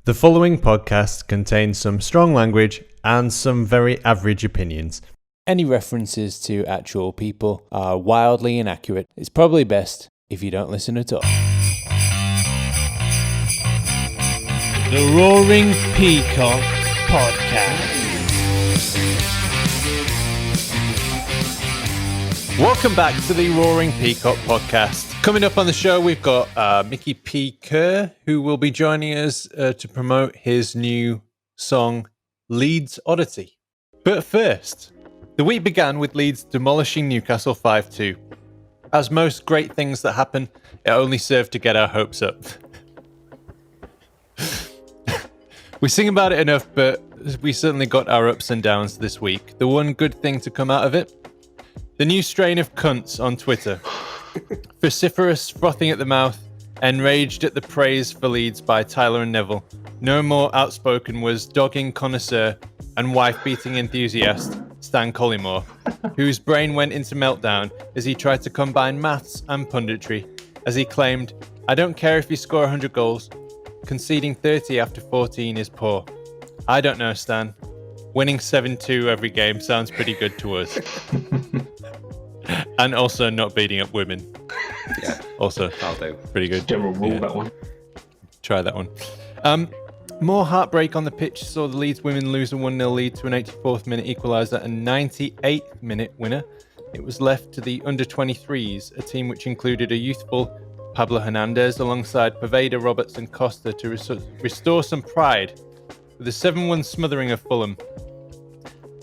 The following podcast contains some strong language and some very average opinions. Any references to actual people are wildly inaccurate. It's probably best if you don't listen at all. The Roaring Peacock Podcast. Welcome back to the Roaring Peacock Podcast. Coming up on the show, we've got Micky P Kerr, who will be joining us to promote his new song, Leeds Oddity. But first, the week began with Leeds demolishing Newcastle 5-2. As most great things that happen, it only served to get our hopes up. We sing about it enough, but we certainly got our ups and downs this week. The one good thing to come out of it? The new strain of cunts on Twitter. Vociferous, frothing at the mouth, enraged at the praise for Leeds by Tyler and Neville. No more outspoken was dogging connoisseur and wife-beating enthusiast Stan Collymore, whose brain went into meltdown as he tried to combine maths and punditry, as he claimed, "I don't care if you score 100 goals. Conceding 30 after 14 is poor. I don't know, Stan. Winning 7-2 every game sounds pretty good to us." And also not beating up women. Yeah. Also, I'll do. Pretty good. General rule, that one. Try that one. More heartbreak on the pitch saw the Leeds women lose a 1-0 lead to an 84th minute equaliser and 98th minute winner. It was left to the under-23s, a team which included a youthful Pablo Hernandez alongside Poveda, Roberts and Costa to restore some pride with a 7-1 smothering of Fulham.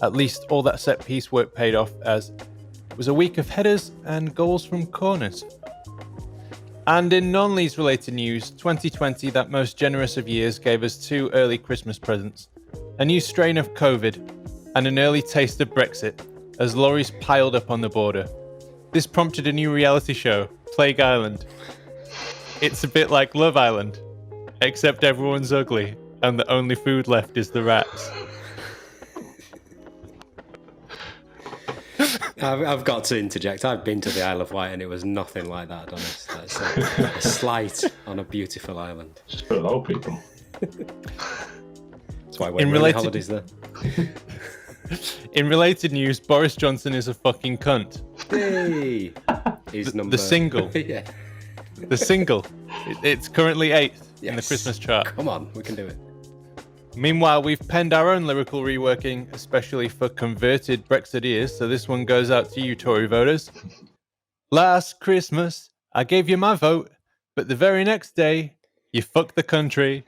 At least all that set-piece work paid off, as it was a week of headers and goals from corners. And in non-Leeds related news, 2020, that most generous of years, gave us 2 early Christmas presents, a new strain of COVID, and an early taste of Brexit, as lorries piled up on the border. This prompted a new reality show, Plague Island. It's a bit like Love Island, except everyone's ugly, and the only food left is the rats. I've got to interject. I've been to the Isle of Wight and it was nothing like that, Adonis. That's a slight on a beautiful island. Just for old people. That's why we're on holidays there. In related news, Boris Johnson is a fucking cunt. Hey! He's number... The single. Yeah. The single. It's currently 8th in the Christmas chart. Come on, we can do it. Meanwhile, we've penned our own lyrical reworking, especially for converted Brexiteers, so this one goes out to you, Tory voters. Last Christmas, I gave you my vote, but the very next day, you fucked the country.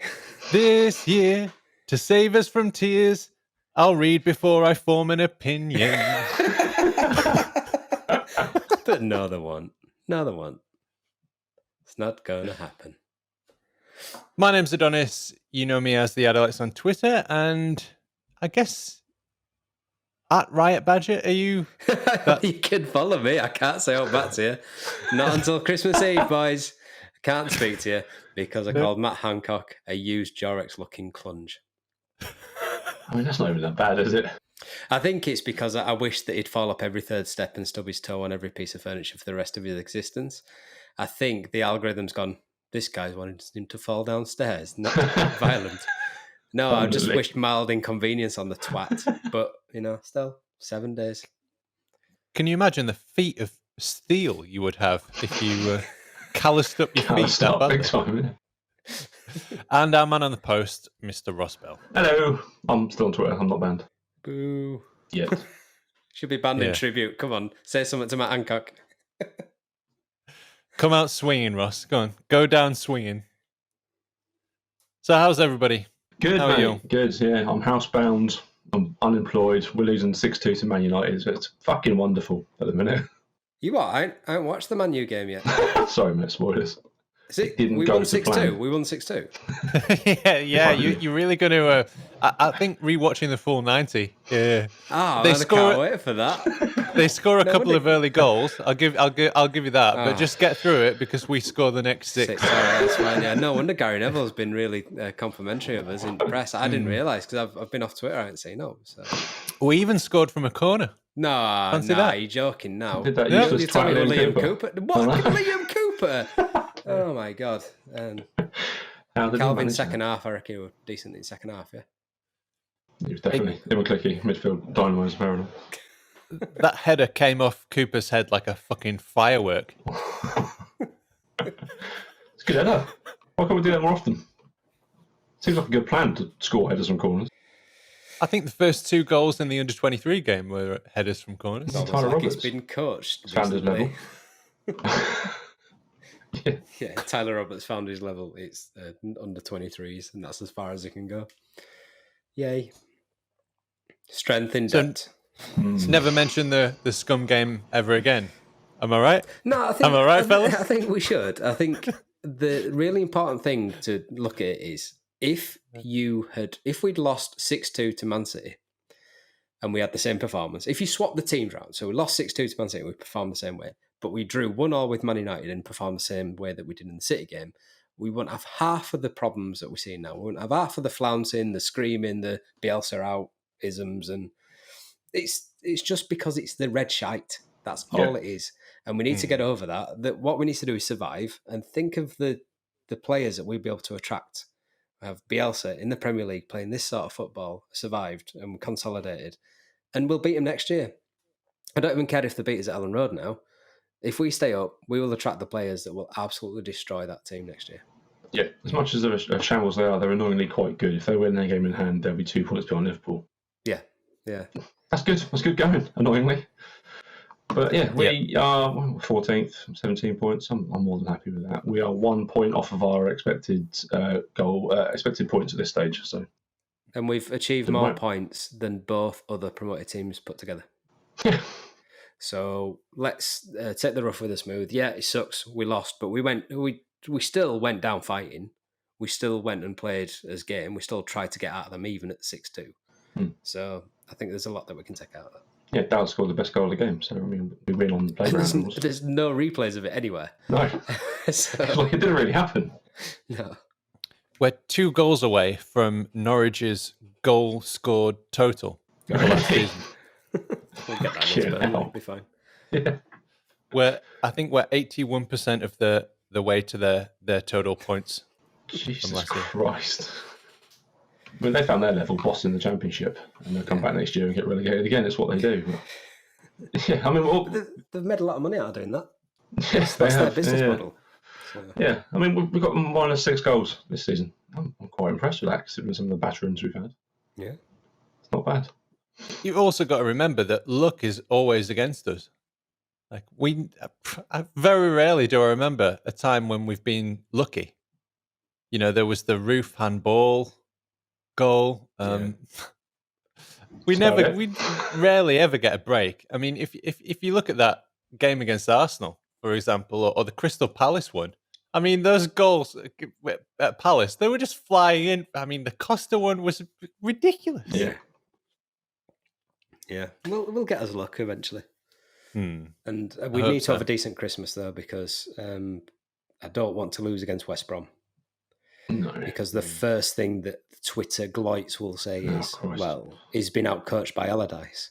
This year, to save us from tears, I'll read before I form an opinion. But another one. It's not going to happen. My name's Adonis. You know me as the Alex on Twitter, and I guess at Riot Badger, are you? You can follow me. I can't say all back to you. Not until Christmas Eve, boys. I can't speak to you because I called Matt Hancock a used Jorex-looking clunge. I mean, that's not even that bad, is it? I think it's because I wish that he'd fall up every third step and stub his toe on every piece of furniture for the rest of his existence. I think the algorithm's gone, this guy's wanting him to fall downstairs, not violent. No, I just wished mild inconvenience on the twat. But, still, 7 days. Can you imagine the feet of steel you would have if you calloused up your feet that badly? And our man on the post, Mr. Ross Bell. Hello. I'm still on Twitter. I'm not banned. Boo. Yet. Should be banned in tribute. Come on, say something to Matt Hancock. Come out swinging, Ross. Go on. Go down swinging. So how's everybody? Good, How are you? Good, yeah. I'm housebound. I'm unemployed. We're losing 6-2 to Man United. So it's fucking wonderful at the minute. You what? I haven't watched the Man U game yet. Sorry, mate. Spoilers. Is it? We won 6-2. We won 6-2. yeah. You're really going to. I think rewatching the full 90. Yeah. Oh, I can't wait for that. They score a couple of early goals. I'll give you that. But just get through it because we score the next 6. All right, that's fine. Yeah. No wonder Gary Neville's been really complimentary of us in the press. I didn't realise because I've been off Twitter. I haven't seen no. So. We even scored from a corner. No, you're joking now. Did that You're telling me Liam Cooper? What? Liam Cooper? Oh my God. How did he Calvin's manage second half, I reckon, were decent in second half, yeah. He was definitely Ian McClicky, midfield dynamo, apparently. That header came off Cooper's head like a fucking firework. It's a good header. Why can't we do that more often? Seems like a good plan to score headers from corners. I think the first 2 goals in the under-23 game were headers from corners. It's almost Tyler like Roberts. it's been coached Found his recently. level. Yeah, Tyler Roberts found his level. It's under 23s, and that's as far as it can go. Yay. Strength in depth. So never mention the scum game ever again. If I right? No, I think, Am I right, fellas? I think we should. I think the really important thing to look at is if we'd lost 6-2 to Man City and we had the same performance, if you swap the teams around, so we lost 6-2 to Man City and we performed the same way, but we drew 1-1 with Man United and performed the same way that we did in the City game, we wouldn't have half of the problems that we're seeing now. We wouldn't have half of the flouncing, the screaming, the Bielsa out isms, and it's just because it's the red shite. That's all it is. And we need to get over that. That what we need to do is survive and think of the players that we'll be able to attract. We have Bielsa in the Premier League playing this sort of football, survived and consolidated, and we'll beat him next year. I don't even care if they beat us at Ellen Road now. If we stay up, we will attract the players that will absolutely destroy that team next year. Yeah, as much as they're a shambles they are, they're annoyingly quite good. If they win their game in hand, they'll be 2 points behind Liverpool. Yeah. That's good. That's good going, annoyingly. But yeah, we are 14th, 17 points. I'm more than happy with that. We are 1 point off of our expected expected points at this stage. So, And we've achieved more points than both other promoted teams put together. So let's take the rough with the smooth. Yeah, it sucks. We lost, but we still went down fighting. We still went and played as game. We still tried to get out of them even at 6-2. So I think there's a lot that we can take out of that. Yeah, Dallas scored the best goal of the game. So, I mean, we win on the playground. There's no replays of it anywhere. No. So, Like, it didn't really happen. No. We're 2 goals away from Norwich's goal scored total for last season. We'll get that next time. It'll be fine. Yeah. I think we're 81% of the way to their total points. Jesus Christ. I mean, they found their level bossing the Championship, and they'll come back next year and get relegated again. It's what they do. Yeah, I mean, they've made a lot of money out of doing that. Yes, That's their business model. So. Yeah, I mean, we've got -6 goals this season. I'm quite impressed with that, considering some of the batterings we've had. Yeah. It's not bad. You've also got to remember that luck is always against us. Like I very rarely do I remember a time when we've been lucky. You know, there was the roof handball goal. We rarely ever get a break. I mean, if you look at that game against Arsenal, for example, or the Crystal Palace one, I mean, those goals at Palace, they were just flying in. I mean, the Costa one was ridiculous. Yeah. We'll get us luck eventually. And we need to have a decent Christmas, though, because I don't want to lose against West Brom. No. Because the first thing that Twitter gloits will say is, well, he's been outcoached by Allardyce.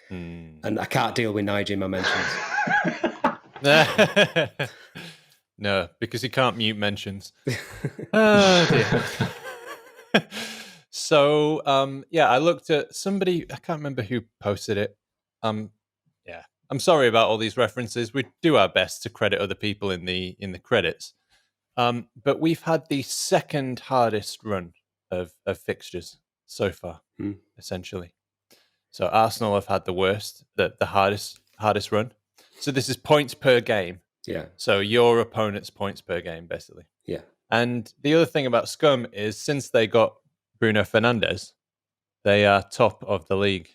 And I can't deal with Nigel in my mentions. No, because he can't mute mentions. Oh, dear. So, I looked at somebody, I can't remember who posted it. I'm sorry about all these references. We do our best to credit other people in the credits. But we've had the second hardest run of fixtures so far, essentially. So Arsenal have had the worst, the hardest run. So this is points per game. Yeah. So your opponent's points per game, basically. Yeah. And the other thing about Scum is since they got Bruno Fernandes, they are top of the league.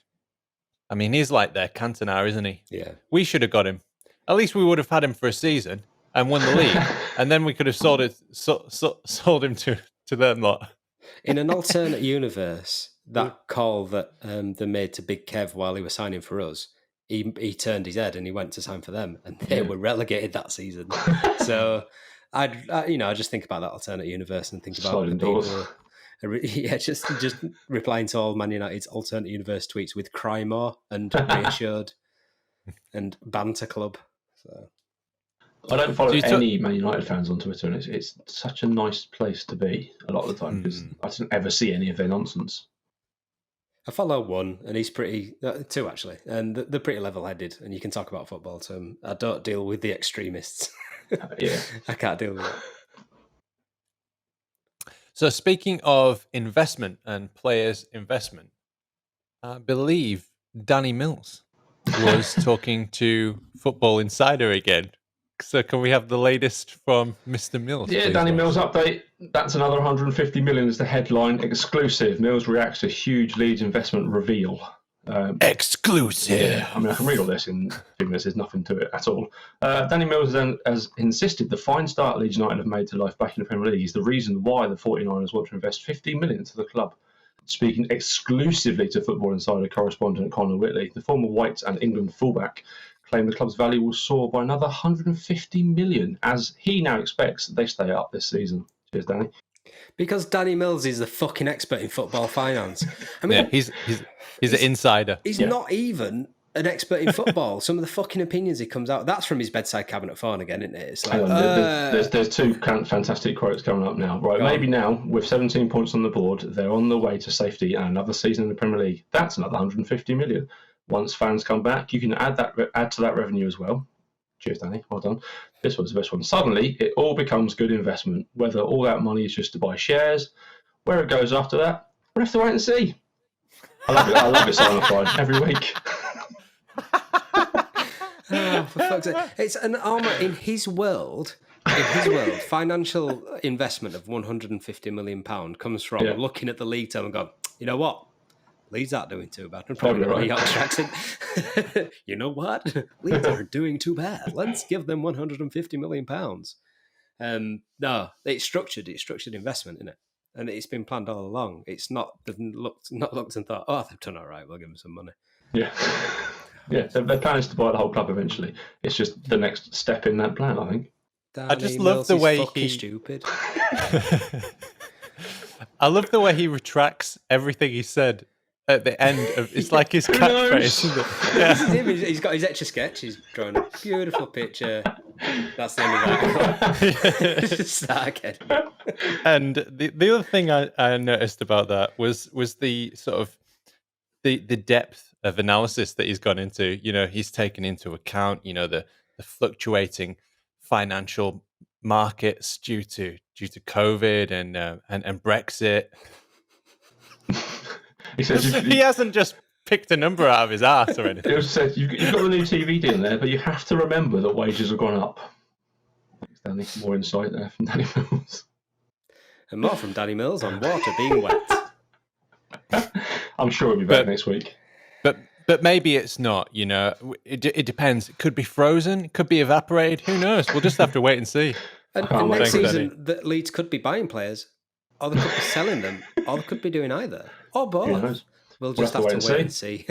I mean, he's like their Cantona, isn't he? Yeah. We should have got him. At least we would have had him for a season and won the league, and then we could have sold him to them lot. In an alternate universe, that call that they made to Big Kev while he was signing for us, he turned his head and he went to sign for them, and they were relegated that season. So I just think about that alternate universe and think about Sliding the people. doors. Just replying to all Man United's alternate universe tweets with "Cry More" and "Reassured" and "Banter Club." So I don't follow any Man United fans on Twitter, and it's such a nice place to be a lot of the time because I don't ever see any of their nonsense. I follow one, and he's two actually, and they're pretty level-headed, and you can talk about football to them. I don't deal with the extremists. Yeah, I can't deal with it. So speaking of investment and players' investment, I believe Danny Mills was talking to Football Insider again. So can we have the latest from Mr. Mills? Yeah, please, Danny Ross? Mills update. That's another 150 million is the headline. Exclusive. Mills reacts to huge Leeds investment reveal. Exclusive. Yeah, I mean, I can read all this in 2 minutes. There's nothing to it at all. Danny Mills then has insisted the fine start Leeds United have made to life back in the Premier League is the reason why the 49ers want to invest 15 million into the club. Speaking exclusively to Football Insider correspondent Conor Whitley, the former Whites and England fullback claimed the club's value will soar by another 150 million, as he now expects that they stay up this season. Cheers, Danny. Because Danny Mills is the fucking expert in football finance. I mean, he's an insider. He's not even an expert in football. Some of the fucking opinions he comes out, that's from his bedside cabinet phone again, isn't it? It's like, there's two fantastic quotes coming up now. Right, maybe now, with 17 points on the board, they're on the way to safety and another season in the Premier League. That's another 150 million. Once fans come back, you can add to that revenue as well. Cheers, Danny. Well done. This one's the best one. Suddenly, it all becomes good investment. Whether all that money is just to buy shares, where it goes after that, we'll have to wait and see. I love it. I love it signified every week. Oh, for fuck's sake. It's an armour in his world. Financial investment of £150 million comes from looking at the league table and going, you know what? Leeds aren't doing too bad. And probably right. You know what? Leeds aren't doing too bad. Let's give them £150 million. No, it's structured investment, isn't it? And it's been planned all along. It's not looked and thought, oh, they've done all right, we'll give them some money. Yeah. Yeah, their plan is to buy the whole club eventually. It's just the next step in that plan, I think. I just love the way he's stupid. I love the way he retracts everything he said at the end of it's like his catchphrase, isn't it? Yeah. This is him. He's got his Etch-a-Sketch. He's drawn a beautiful picture. That's the end of that. Just start again. And the other thing I noticed about that was the sort of the depth of analysis that he's gone into. You know, he's taken into account, you know, the fluctuating financial markets due to COVID and Brexit. He says he hasn't just picked a number out of his ass or anything. He also said you've got the new TV deal there, but you have to remember that wages have gone up. Thanks, Danny. More insight there from Danny Mills. And more from Danny Mills on water being wet. I'm sure he'll be back next week. But maybe it's not, you know. It depends. It could be frozen. It could be evaporated. Who knows? We'll just have to wait and see. And next season, the Leeds could be buying players, or they could be selling them, or they could be doing either, or both. We'll just have to wait and see.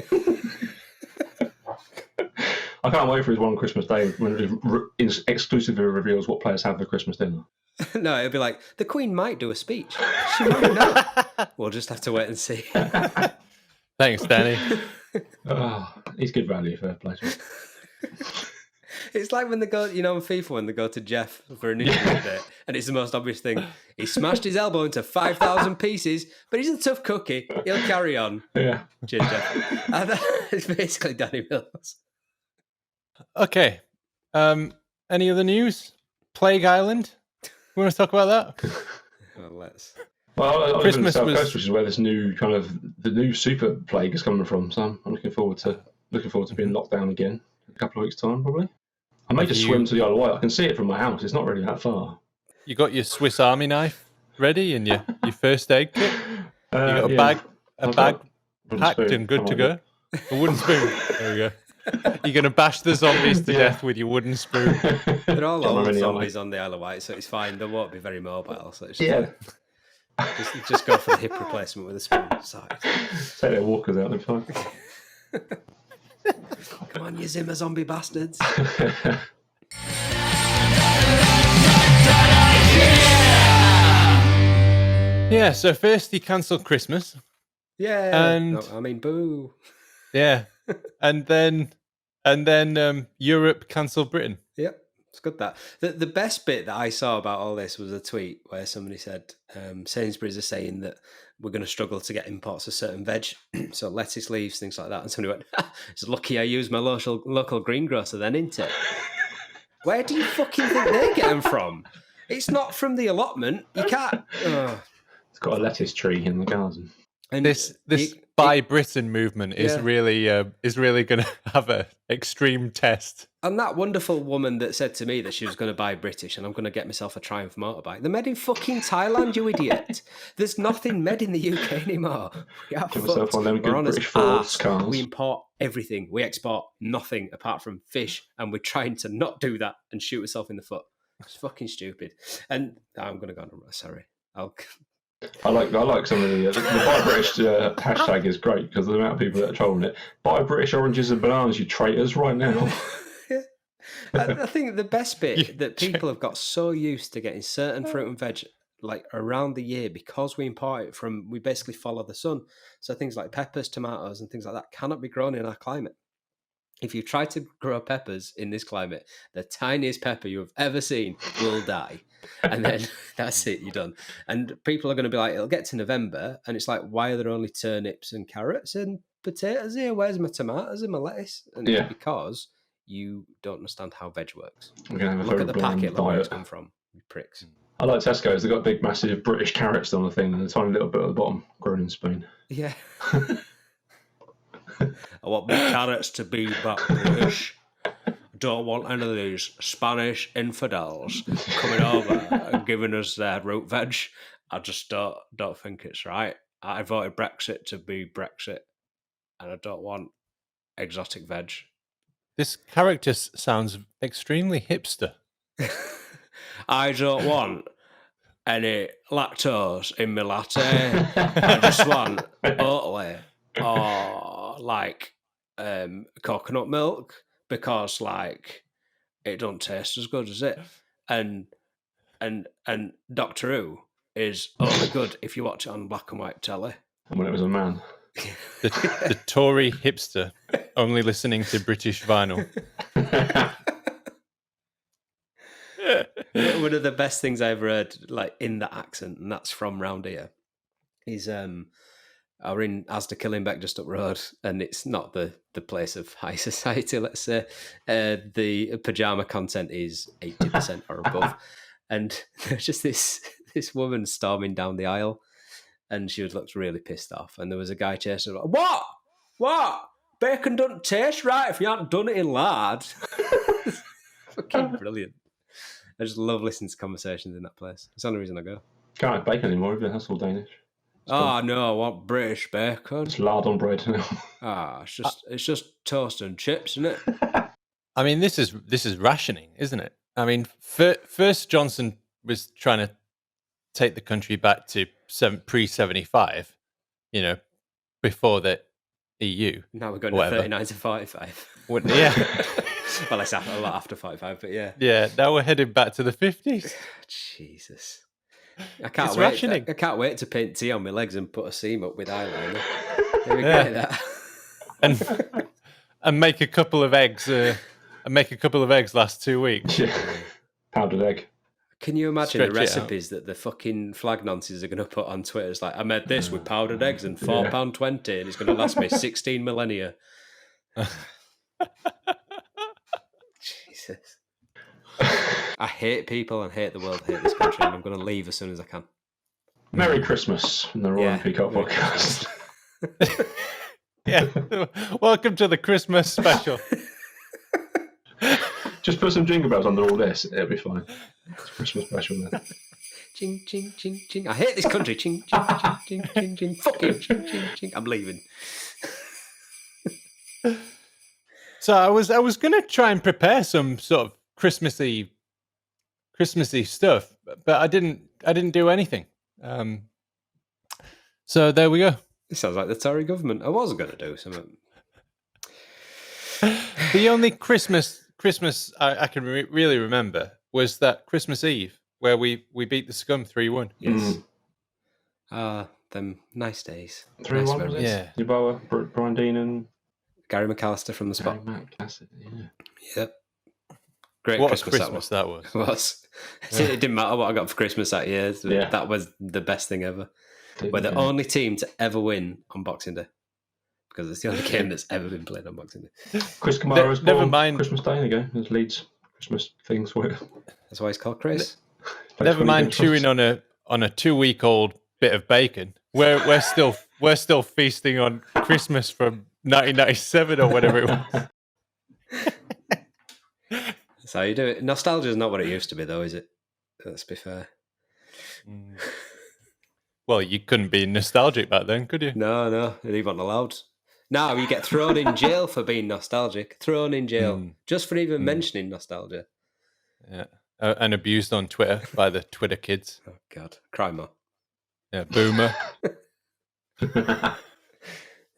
I can't wait for his one Christmas Day when it exclusively reveals what players have for Christmas dinner. No, it'll be like, the Queen might do a speech. She might not. We'll just have to wait and see. Thanks, Danny. He's good value, fair play. It's like when they go, you know, on FIFA, when they go to Jeff for an interview update, and it's the most obvious thing. He smashed his elbow into 5,000 pieces, but he's a tough cookie. He'll carry on. Yeah. Cheers, Jeff. And it's basically Danny Mills. Okay. Any other news? Plague Island? You want to talk about that? Well, let's. Well, Christmas South Coast, which is where this new the new super plague is coming from. So I'm looking forward to being locked down again in a couple of weeks' time, probably. I may just swim to the Isle of Wight. I can see it from my house. It's not really that far. You got your Swiss Army knife ready and your first aid kit? You got a bag packed and good to go? A wooden spoon. There we go. You're going to bash the zombies to death with your wooden spoon. They're all old zombies on the Isle of Wight, so it's fine. They won't be very mobile. So it's just go for the hip replacement with a spoon. Sorry. Take their walkers out, they're fine. Come on, you Zimmer zombie bastards. Yeah, so first he cancelled Christmas. Yeah. And boo. Yeah. And then Europe cancelled Britain. Yep. It's good that. The best bit that I saw about all this was a tweet where somebody said Sainsbury's are saying that we're going to struggle to get imports of certain veg, so lettuce leaves, things like that. And somebody went, it's lucky I used my local greengrocer then, isn't it? Where do you fucking think they get them from? It's not from the allotment. You can't... It's got a lettuce tree in the garden. And this Buy Britain movement is really going to have an extreme test. And that wonderful woman that said to me that she was going to buy British and I'm going to get myself a Triumph motorbike. They're made in fucking Thailand, you idiot. There's nothing made in the UK anymore. We're on British Fords cars. We import everything. We export nothing apart from fish, and we're trying to not do that and shoot ourselves in the foot. It's fucking stupid. And I'm going to go on. Sorry. I like some of the Buy British hashtag is great because the amount of people that are trolling it. Buy British oranges and bananas, you traitors, right now. I think the best bit that people have got so used to getting certain fruit and veg like around the year because we import it from, we basically follow the sun. So things like peppers, tomatoes, and things like that cannot be grown in our climate. If you try to grow peppers in this climate, the tiniest pepper you have ever seen will die. And then that's it, you're done. And people are going to be like, it'll get to November, and it's like, why are there only turnips and carrots and potatoes here? Where's my tomatoes and my lettuce? And it's because you don't understand how veg works. Look at the packet, look where it's come from, you pricks. I like Tesco's. They've got big, massive British carrots on the thing and a tiny little bit at the bottom, grown in Spain. Yeah. I want my carrots to be back British. I don't want any of these Spanish infidels coming over and giving us their root veg. I just don't think it's right. I voted Brexit to be Brexit, and I don't want exotic veg. This character sounds extremely hipster. I don't want any lactose in my latte. I just want Oatly or like coconut milk because like it don't taste as good as it. And Doctor Who is only good if you watch it on black and white telly. And when it was a man. The Tory hipster only listening to British vinyl. One of the best things I ever heard, like in that accent, and that's from round here, is we're in Asda Killingbeck just up road, and it's not the place of high society, let's say. The pyjama content is 80% or above. And there's just this woman storming down the aisle, and she looked really pissed off. And there was a guy chasing her, like, What? Bacon doesn't taste right if you haven't done it in lard. Fucking brilliant. I just love listening to conversations in that place. It's the only reason I go. Can't have bacon anymore, even that's all Danish. No, I want British bacon. It's lard on bread now. It's just toast and chips, isn't it? I mean, this is rationing, isn't it? I mean, first Johnson was trying to take the country back to pre-75, before the EU. Now we're going to 39 to 45. Yeah. Well, it's a lot after 45, but yeah. Yeah, now we're heading back to the 50s. Jesus. I can't wait to paint tea on my legs and put a seam up with eyeliner. There we go, that. And make a couple of eggs. Last 2 weeks. Yeah. Powdered egg. Can you imagine the recipes that the fucking flag nonces are going to put on Twitter? It's like, I made this with powdered eggs and £4.20, and it's going to last me 16 millennia. Jesus. I hate people and hate the world, hate this country, and I'm going to leave as soon as I can. Merry Christmas from the Roaring Peacock Podcast. Yeah. Welcome to the Christmas special. Just put some jingle bells under all this, it'll be fine. It's Christmas special then. Ching, ching, ching, ching. I hate this country. Ching, ching, ching, ching, ching, ching. Fuck you. Ching, ching, ching. I'm leaving. So I was going to try and prepare some sort of Christmassy stuff, but I didn't do anything. So there we go. This sounds like the Tory government. I wasn't going to do something. The only Christmas I can really remember was that Christmas Eve where we beat the Scum 3-1. Yes. Them nice days. 3-1 was it? Yeah. Yeboah, Brian Dean and Gary McAllister from the spot. Gary McAllister, yeah. Yep. Great What Christmas, a Christmas that was. It didn't matter what I got for Christmas that year. Yeah. That was the best thing ever. We're the only team to ever win on Boxing Day, because it's the only game that's ever been played on Boxing Day. Chris Kamara's Never born mind. Christmas Day. There you go. There's Leeds Christmas things for you. That's why he's called Chris. Never mind chewing on a 2-week-old bit of bacon. We're still feasting on Christmas from 1997 or whatever it was. That's how you do it. Nostalgia is not what it used to be, though, is it? Let's be fair. Well, you couldn't be nostalgic back then, could you? No, you weren't allowed. Now you get thrown in jail for being nostalgic. Thrown in jail just for even mentioning nostalgia. Yeah, and abused on Twitter by the Twitter kids. Oh God, cry more. Yeah, boomer.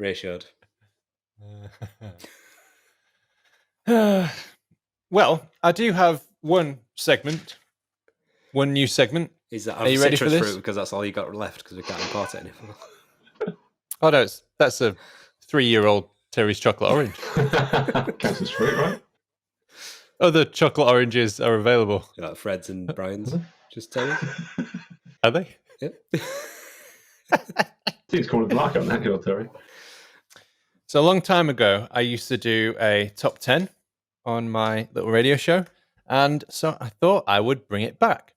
Ratioed. Well, I do have one new segment. Is that Are you ready for citrus this? fruit? Because that's all you got left, because we can't import it anymore. Oh no, that's a 3-year-old Terry's chocolate orange. Counts as fruit, right? Other chocolate oranges are available. You're like Fred's and Brian's. Just tell you. Are they? Yep. I think it's called black on that, your Terry. So a long time ago, I used to do a top 10 on my little radio show. And so I thought I would bring it back.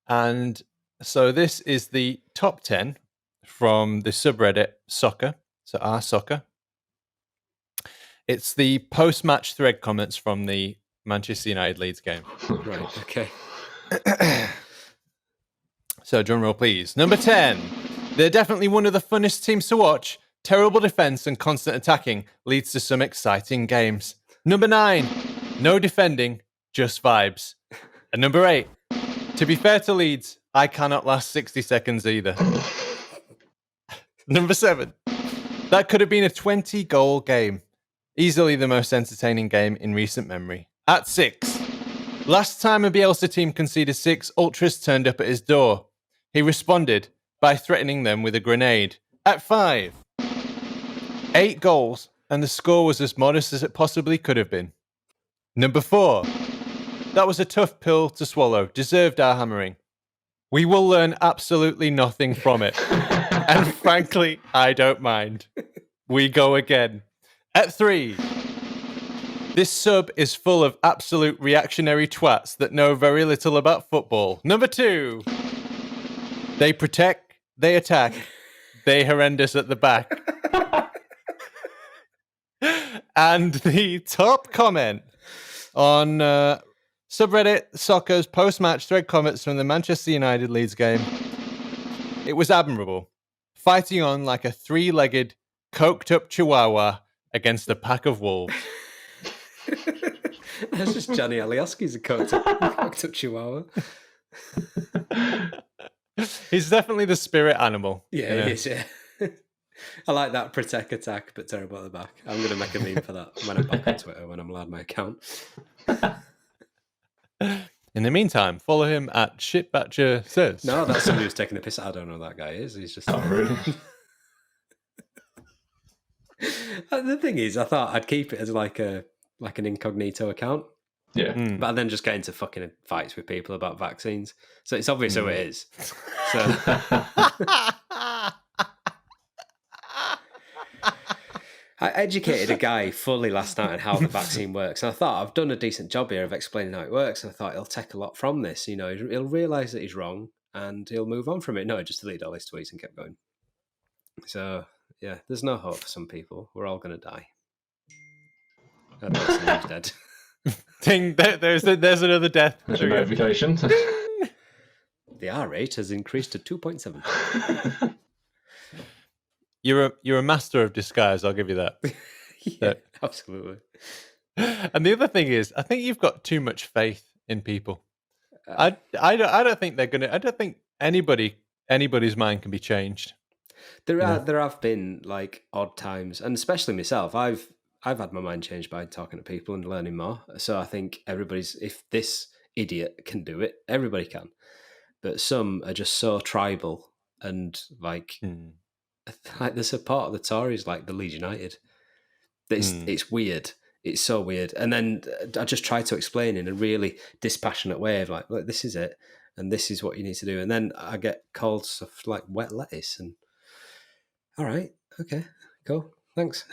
And so this is the top 10 from the subreddit Soccer. So our Soccer. It's the post-match thread comments from the Manchester United Leeds game. Right, okay. So drum roll, please. Number 10. They're definitely one of the funnest teams to watch. Terrible defence and constant attacking leads to some exciting games. Number 9. No defending, just vibes. And number 8. To be fair to Leeds, I cannot last 60 seconds either. Number 7. That could have been a 20-goal game. Easily the most entertaining game in recent memory. At 6. Last time a Bielsa team conceded 6, Ultras turned up at his door. He responded by threatening them with a grenade. At 5. 8 goals, and the score was as modest as it possibly could have been. Number 4. That was a tough pill to swallow. Deserved our hammering. We will learn absolutely nothing from it. And frankly, I don't mind. We go again. At 3. This sub is full of absolute reactionary twats that know very little about football. Number 2. They protect, they attack, they horrendous at the back. And the top comment on subreddit Soccer's post-match thread comments from the Manchester United Leeds game. It was admirable. Fighting on like a 3-legged, coked-up chihuahua against a pack of wolves. That's just Johnny Alioski's a coked up chihuahua. He's definitely the spirit animal. Yeah, he is, yeah. I like that protect, attack, but terrible at the back. I'm going to make a meme for that when I'm back on Twitter, when I'm allowed my account. In the meantime, follow him at Shitbatcher Says. No, that's somebody who's taking the piss. I don't know who that guy is. He's just... Oh, really? The thing is, I thought I'd keep it as like an incognito account. Yeah. But I then just get into fucking fights with people about vaccines. So it's obvious who it is. So I educated a guy fully last night on how the vaccine works. And I thought, I've done a decent job here of explaining how it works. And I thought he'll take a lot from this. You know, he'll realise that he's wrong and he'll move on from it. No, he just deleted all his tweets and kept going. So, yeah, there's no hope for some people. We're all going to die. That person is dead. Ding, there's another death. There's a notification. The R rate has increased to 2.7. You're a master of disguise, I'll give you that. Yeah, absolutely. And the other thing is, I think you've got too much faith in people. I don't think they're gonna. I don't think anybody's mind can be changed. There have been like odd times, and especially myself. I've had my mind changed by talking to people and learning more. So I think if this idiot can do it, everybody can. But some are just so tribal and like the support of the Tories, like the Leeds United. It's weird. It's so weird. And then I just tried to explain in a really dispassionate way of like, look, this is it, and this is what you need to do. And then I get called stuff like wet lettuce, and all right, okay, cool, thanks.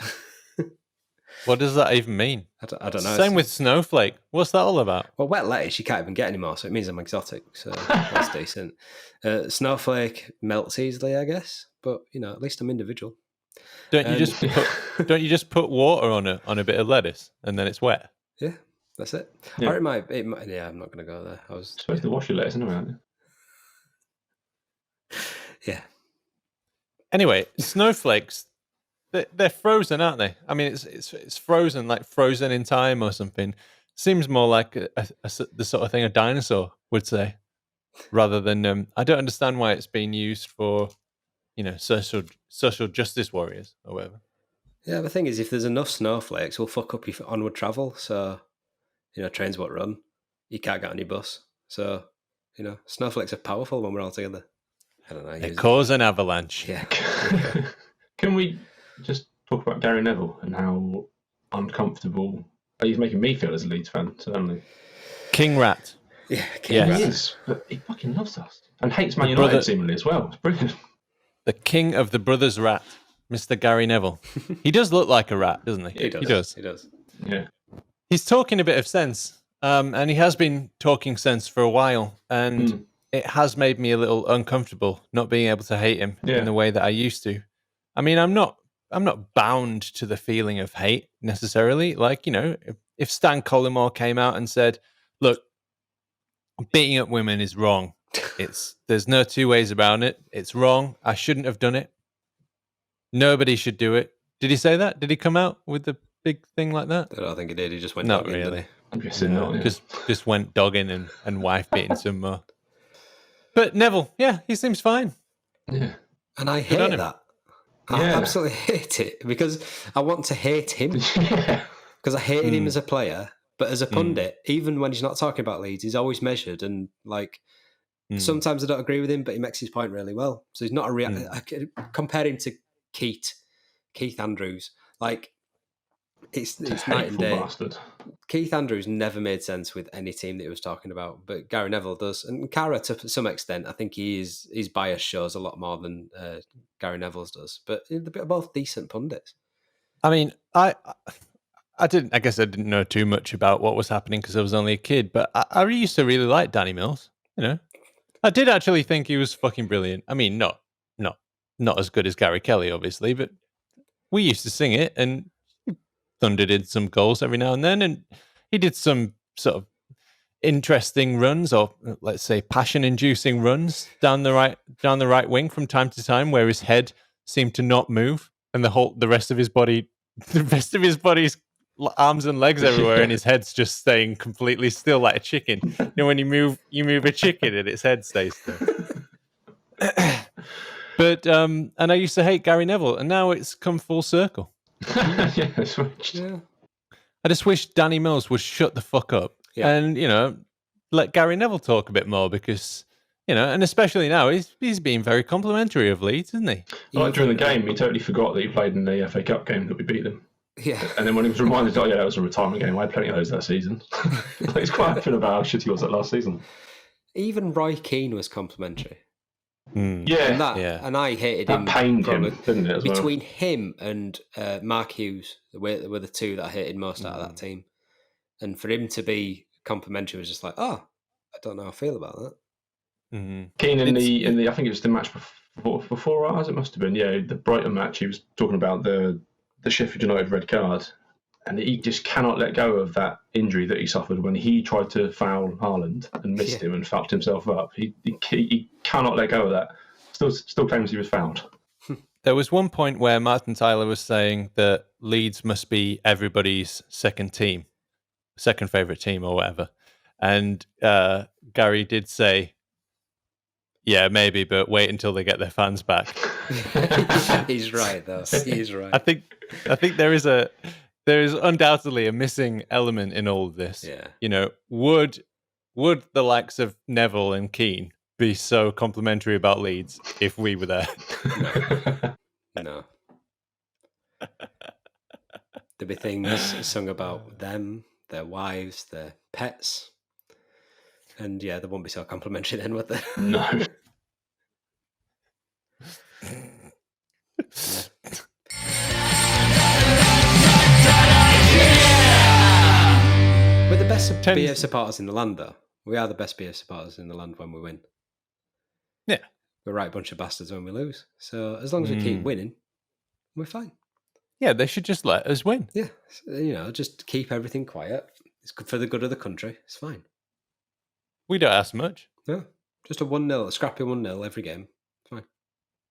What does that even mean? I don't know. Same with snowflake. What's that all about? Well, wet lettuce you can't even get anymore, so it means I'm exotic. So that's decent. Snowflake melts easily, I guess, but at least I'm individual. Don't you just put water on a bit of lettuce and then it's wet? Yeah, that's it. Yeah. Or it might. Yeah, I'm not going to go there. I was supposed to wash your lettuce anyway, aren't you? Yeah. Anyway, snowflakes, they're frozen, aren't they? I mean, it's frozen, like frozen in time or something. Seems more like the sort of thing a dinosaur would say, rather than. I don't understand why it's being used for, social justice warriors or whatever. Yeah, the thing is, if there's enough snowflakes, we'll fuck up your onward travel. So, trains won't run. You can't get on your bus. So, snowflakes are powerful when we're all together. I don't know. They cause an avalanche. Yeah. Can we just talk about Gary Neville and how uncomfortable he's making me feel as a Leeds fan, certainly. King Rat. Yeah, King Rat. He is, but he fucking loves us. And hates Man United seemingly as well. It's brilliant. The king of the brothers rat, Mr. Gary Neville. He does look like a rat, doesn't he? He does. He does. Yeah. He's talking a bit of sense, and he has been talking sense for a while, and it has made me a little uncomfortable not being able to hate him in the way that I used to. I mean, I'm not bound to the feeling of hate necessarily. Like, if Stan Collymore came out and said, "Look, beating up women is wrong. There's no two ways about it. It's wrong. I shouldn't have done it. Nobody should do it." Did he say that? Did he come out with the big thing like that? I don't think he did. He just went Not dogging, really. I'm guessing not. Yeah. Just went dogging and wife beating some more. But Neville, yeah, he seems fine. Yeah. And I hate that. I absolutely hate it because I want to hate him. Because I hated him as a player, but as a pundit, even when he's not talking about Leeds, he's always measured and sometimes I don't agree with him, but he makes his point really well. So he's not a I compare him to Keith Andrews. Like it's night and day. Bastard. Keith Andrews never made sense with any team that he was talking about, but Gary Neville does. And Cara, to some extent, I think his bias shows a lot more than Gary Neville's does. But they're both decent pundits. I mean, I guess I didn't know too much about what was happening because I was only a kid, but I used to really like Danny Mills. I did actually think he was fucking brilliant. I mean, not as good as Gary Kelly, obviously, but we used to sing it, and Thunder did some goals every now and then, and he did some sort of interesting runs, or let's say passion-inducing runs down the right wing from time to time, where his head seemed to not move, and the rest of his body's arms and legs everywhere, and his head's just staying completely still like a chicken. When you move a chicken and its head stays still. But and I used to hate Gary Neville, and now it's come full circle. Yeah, switched. Yeah. I just wish Danny Mills would shut the fuck up and let Gary Neville talk a bit more, because and especially now he's being very complimentary of Leeds, isn't he? Like during the game, he totally forgot that he played in the FA Cup game that we beat them. Yeah. And then when he was reminded, that was a retirement game. I had plenty of those that season. He's quite open about how shit he was that last season. Even Roy Keane was complimentary. Yeah. And I hated that him. Pained him, didn't it? Between him and Mark Hughes, were the two that I hated most out of that team. And for him to be complimentary was just like, I don't know how I feel about that. Mm-hmm. Keane in the I think it was the match before ours. It must have been the Brighton match. He was talking about the Sheffield United red card, and he just cannot let go of that injury that he suffered when he tried to foul Haaland and missed him and fucked himself up. He cannot let go of that. Still claims he was fouled. There was one point where Martin Tyler was saying that Leeds must be everybody's second favourite team or whatever. And Gary did say, yeah, maybe, but wait until they get their fans back. He's right, though. He's right. I think there is undoubtedly a missing element in all of this. Yeah. Would the likes of Neville and Keane be so complimentary about Leeds if we were there? No. They'd be things sung about them, their wives, their pets. And yeah, they won't be so complimentary then, would they? No. We're the best BF supporters in the land, though. We are the best BF supporters in the land when we win. Yeah. We're a right bunch of bastards when we lose. So as long as we keep winning, we're fine. Yeah, they should just let us win. Yeah. Just keep everything quiet. It's good for the good of the country. It's fine. We don't ask much. No. Just a 1-0, a scrappy 1-0 every game. It's fine.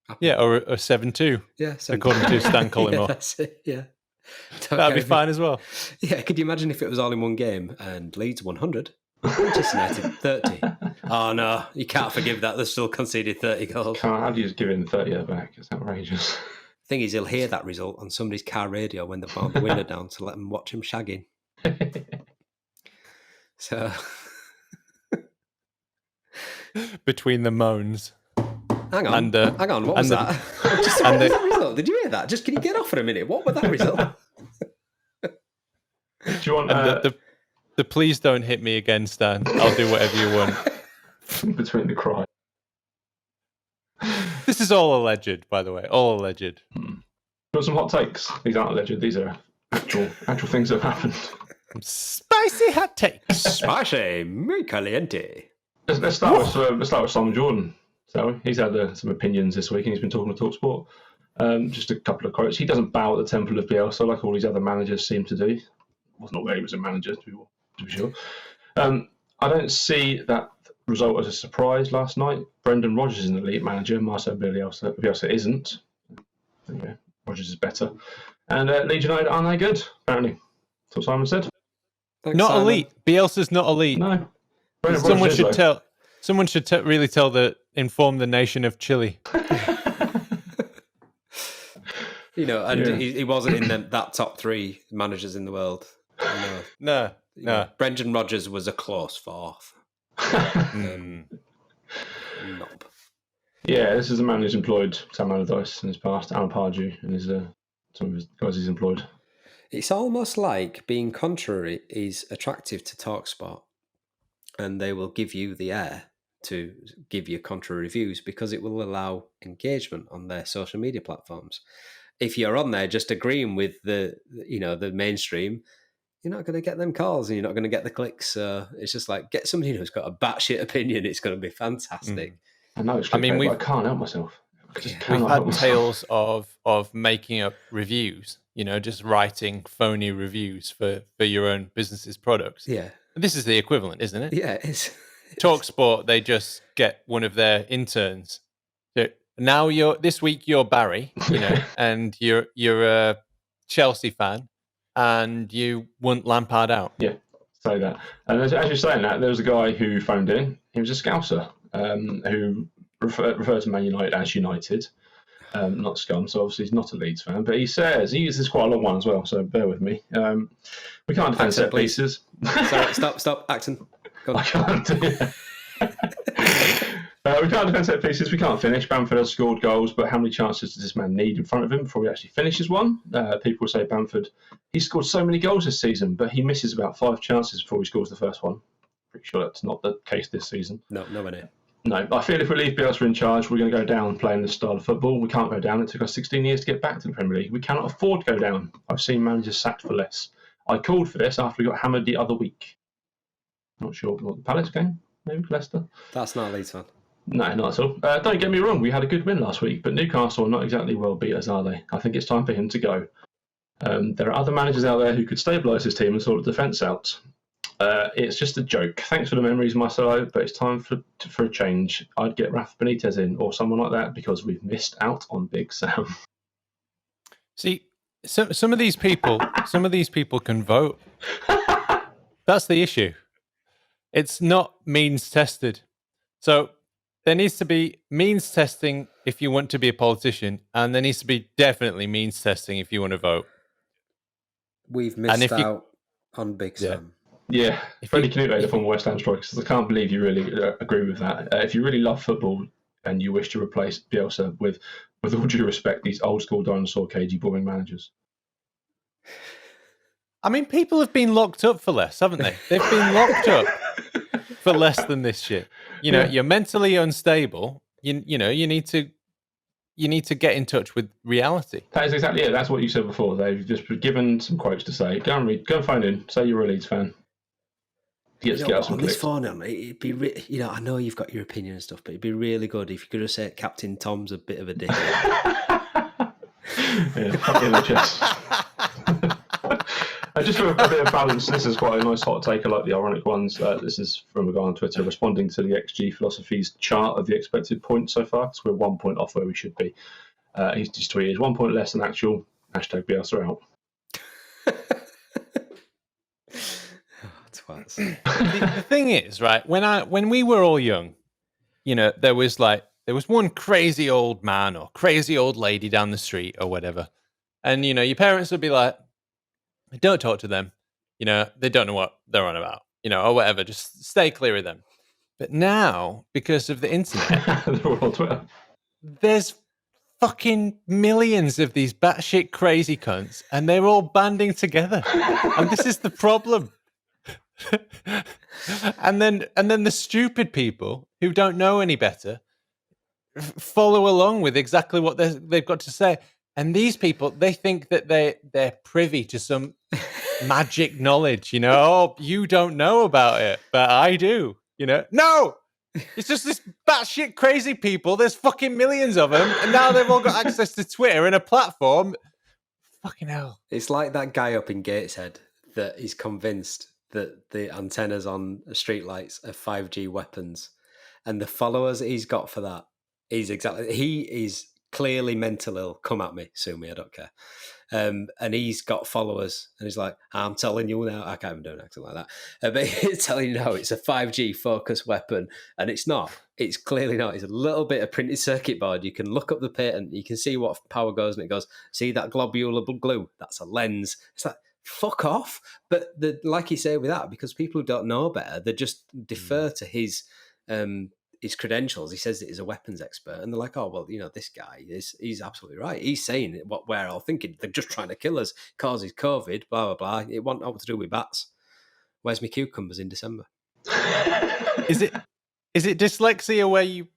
Happy. Yeah, or a 7-2. Yeah, 7-2. According to Stan Collymore. Yeah, that's it, yeah. That'd be fine as well. Yeah, could you imagine if it was all in one game and Leeds 100, Manchester United 30? Oh no, you can't forgive that. They've still conceded 30 goals. How do you just give him 30 back? It's outrageous. Thing is, he'll hear that result on somebody's car radio when they've brought the window down to let them watch him shagging. So, between the moans. Hang on, what was that? What was that result? Did you hear that? Just can you get off for a minute? What was that result? Do you want the please don't hit me again, Stan? I'll do whatever you want. Between the cry. This is all alleged, by the way. All alleged. Got some hot takes. These aren't alleged. These are actual things that have happened. Spicy hot takes. Spicy, muy caliente. Let's start with Simon Jordan. So he's had some opinions this week, and he's been talking to TalkSport. Just a couple of quotes. He doesn't bow at the temple of Bielsa like all these other managers seem to do. Was not where he was a manager, to be sure. I don't see that result as a surprise last night. Brendan Rodgers is an elite manager. Marcel Bielsa isn't. Yeah, Rodgers is better. And Leeds United aren't they good, apparently. That's what Simon said. Thanks, not Simon. elite. Bielsa's not elite. No. Someone should really inform the nation of Chile. He wasn't in that top 3 managers in the world. No. Brendan Rodgers was a close fourth. Knob. Yeah, this is a man who's employed Sam Allardyce in his past, Alan Pardew, and some of his guys he's employed. It's almost like being contrary is attractive to TalkSport, and they will give you the air to give you contrary reviews because it will allow engagement on their social media platforms. If you're on there just agreeing with the mainstream, you're not going to get them calls and you're not going to get the clicks. So it's just like, get somebody who's got a batshit opinion. It's going to be fantastic. I know it's but I can't help myself. We've had tales of making up reviews, just writing phony reviews for your own business's products. Yeah. This is the equivalent, isn't it? Yeah, it is. TalkSport, they just get one of their interns. So now this week you're Barry, and you're a Chelsea fan, and you want Lampard out. Yeah, say that. And as you're saying that, there was a guy who phoned in. He was a Scouser who referred to Man United as United, not Scum. So obviously he's not a Leeds fan, but he uses quite a long one as well. So bear with me. We can't defend set pieces. Sorry, stop, Acton. Go on. I can't do it. We can't defend set pieces. We can't finish. Bamford has scored goals, but how many chances does this man need in front of him before he actually finishes one? People say Bamford, he's scored so many goals this season, but he misses about 5 chances before he scores the first one. Pretty sure that's not the case this season. No, nowhere near. No, I feel if we leave Bielsa in charge, we're going to go down playing this style of football. We can't go down. It took us 16 years to get back to the Premier League. We cannot afford to go down. I've seen managers sacked for less. I called for this after we got hammered the other week. Not sure what the Palace game, maybe Leicester. That's not a Leeds fan. No, not at all. Don't get me wrong, we had a good win last week, but Newcastle are not exactly world beaters, are they? I think it's time for him to go. There are other managers out there who could stabilise his team and sort the defence out. It's just a joke. Thanks for the memories, Marcelo, but it's time for a change. I'd get Rafa Benitez in or someone like that because we've missed out on Big Sam. See, some of these people can vote. That's the issue. It's not means tested. So there needs to be means testing if you want to be a politician, and there needs to be definitely means testing if you want to vote. We've missed out on Big Sam. Yeah, Freddie Canute, the former West Ham striker, says, I can't believe you really agree with that. If you really love football and you wish to replace Bielsa with all due respect, these old school dinosaur cagey boring managers. I mean, people have been locked up for less, haven't they? They've been locked up for less than this shit. You know, you're mentally unstable. You need to get in touch with reality. That is exactly it. That's what you said before. They've just been given some quotes to say. Go and phone in. Say you're a Leeds fan. Get us some on this clicks. phone, it'd be I know you've got your opinion and stuff, but it'd be really good if you could have said Captain Tom's a bit of a dick. In the chest. Just for a bit of balance, this is quite a nice hot take. I like the ironic ones. This is from a guy on Twitter responding to the XG Philosophy's chart of the expected points so far, because we're 1 point off where we should be. He's just tweeted 1 point less than actual. Hashtag Bielsa out. Twats. The thing is, right, when we were all young, you know, there was one crazy old man or crazy old lady down the street or whatever. And, you know, your parents would be like, don't talk to them. You know, they don't know what they're on about, you know, or whatever. Just stay clear of them. But now, because of the internet, They're all on Twitter. there's fucking millions of these batshit crazy cunts, and they're all banding together. And this is the problem. and then the stupid people who don't know any better follow along with exactly what they've got to say. And these people, they think that they're privy to some magic knowledge, you know. Oh, you don't know about it, but I do, you know. No! It's just this batshit crazy people. There's fucking millions of them, and now they've all got access to Twitter and a platform. Fucking hell. It's like that guy up in Gateshead that is convinced that the antennas on streetlights are 5G weapons. And the followers he's got for that, he is clearly mental ill. Come at me, sue me, I don't care. And he's got followers, and he's like, I'm telling you now, I can't even do an accent like that, but he's telling you now it's a 5G focus weapon, and it's not. It's clearly not. It's a little bit of printed circuit board. You can look up the patent, you can see what power goes, and it goes, see that globular glue? That's a lens. It's like, fuck off. But like you say with that, because people who don't know better, they just defer to his credentials. He says that he's a weapons expert, and they're like, oh, well, you know, this guy he's absolutely right. He's saying what we're all thinking. They're just trying to kill us, causes COVID, blah, blah, blah. It wasn't all to do with bats. Where's my cucumbers in December? Is it dyslexia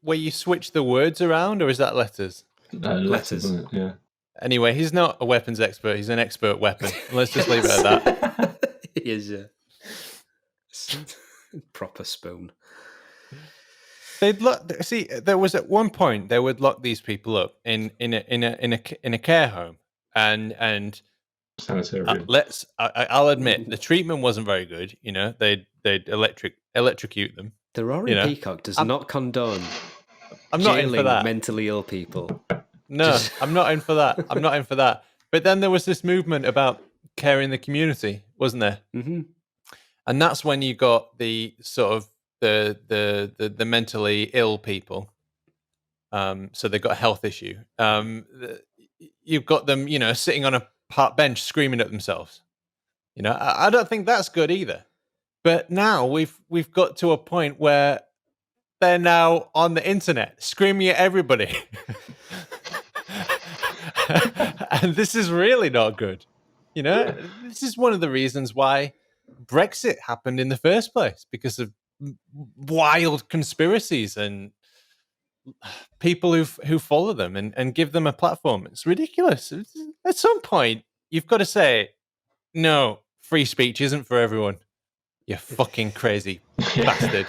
where you switch the words around, or is that letters? Letters. Isn't it? Yeah. Anyway, he's not a weapons expert. He's an expert weapon. Let's just leave it at that. He is a proper spoon. There was at one point they would lock these people up in a care home, and Sanitarium. I'll admit the treatment wasn't very good. You know, they'd electrocute them. The Roaring Peacock does not condone I'm not in for jailing that. mentally ill people. No, I'm not in for that. I'm not in for that. But then there was this movement about caring the community, wasn't there? Mm-hmm. And that's when you got the sort of the mentally ill people. So they've got a health issue. You've got them, you know, sitting on a park bench screaming at themselves. You know, I don't think that's good either. But now we've got to a point where they're now on the internet screaming at everybody. And this is really not good. You know, this is one of the reasons why Brexit happened in the first place, because of wild conspiracies and people who follow them and give them a platform. It's ridiculous. At some point, you've got to say, no, free speech isn't for everyone. You fucking crazy bastard.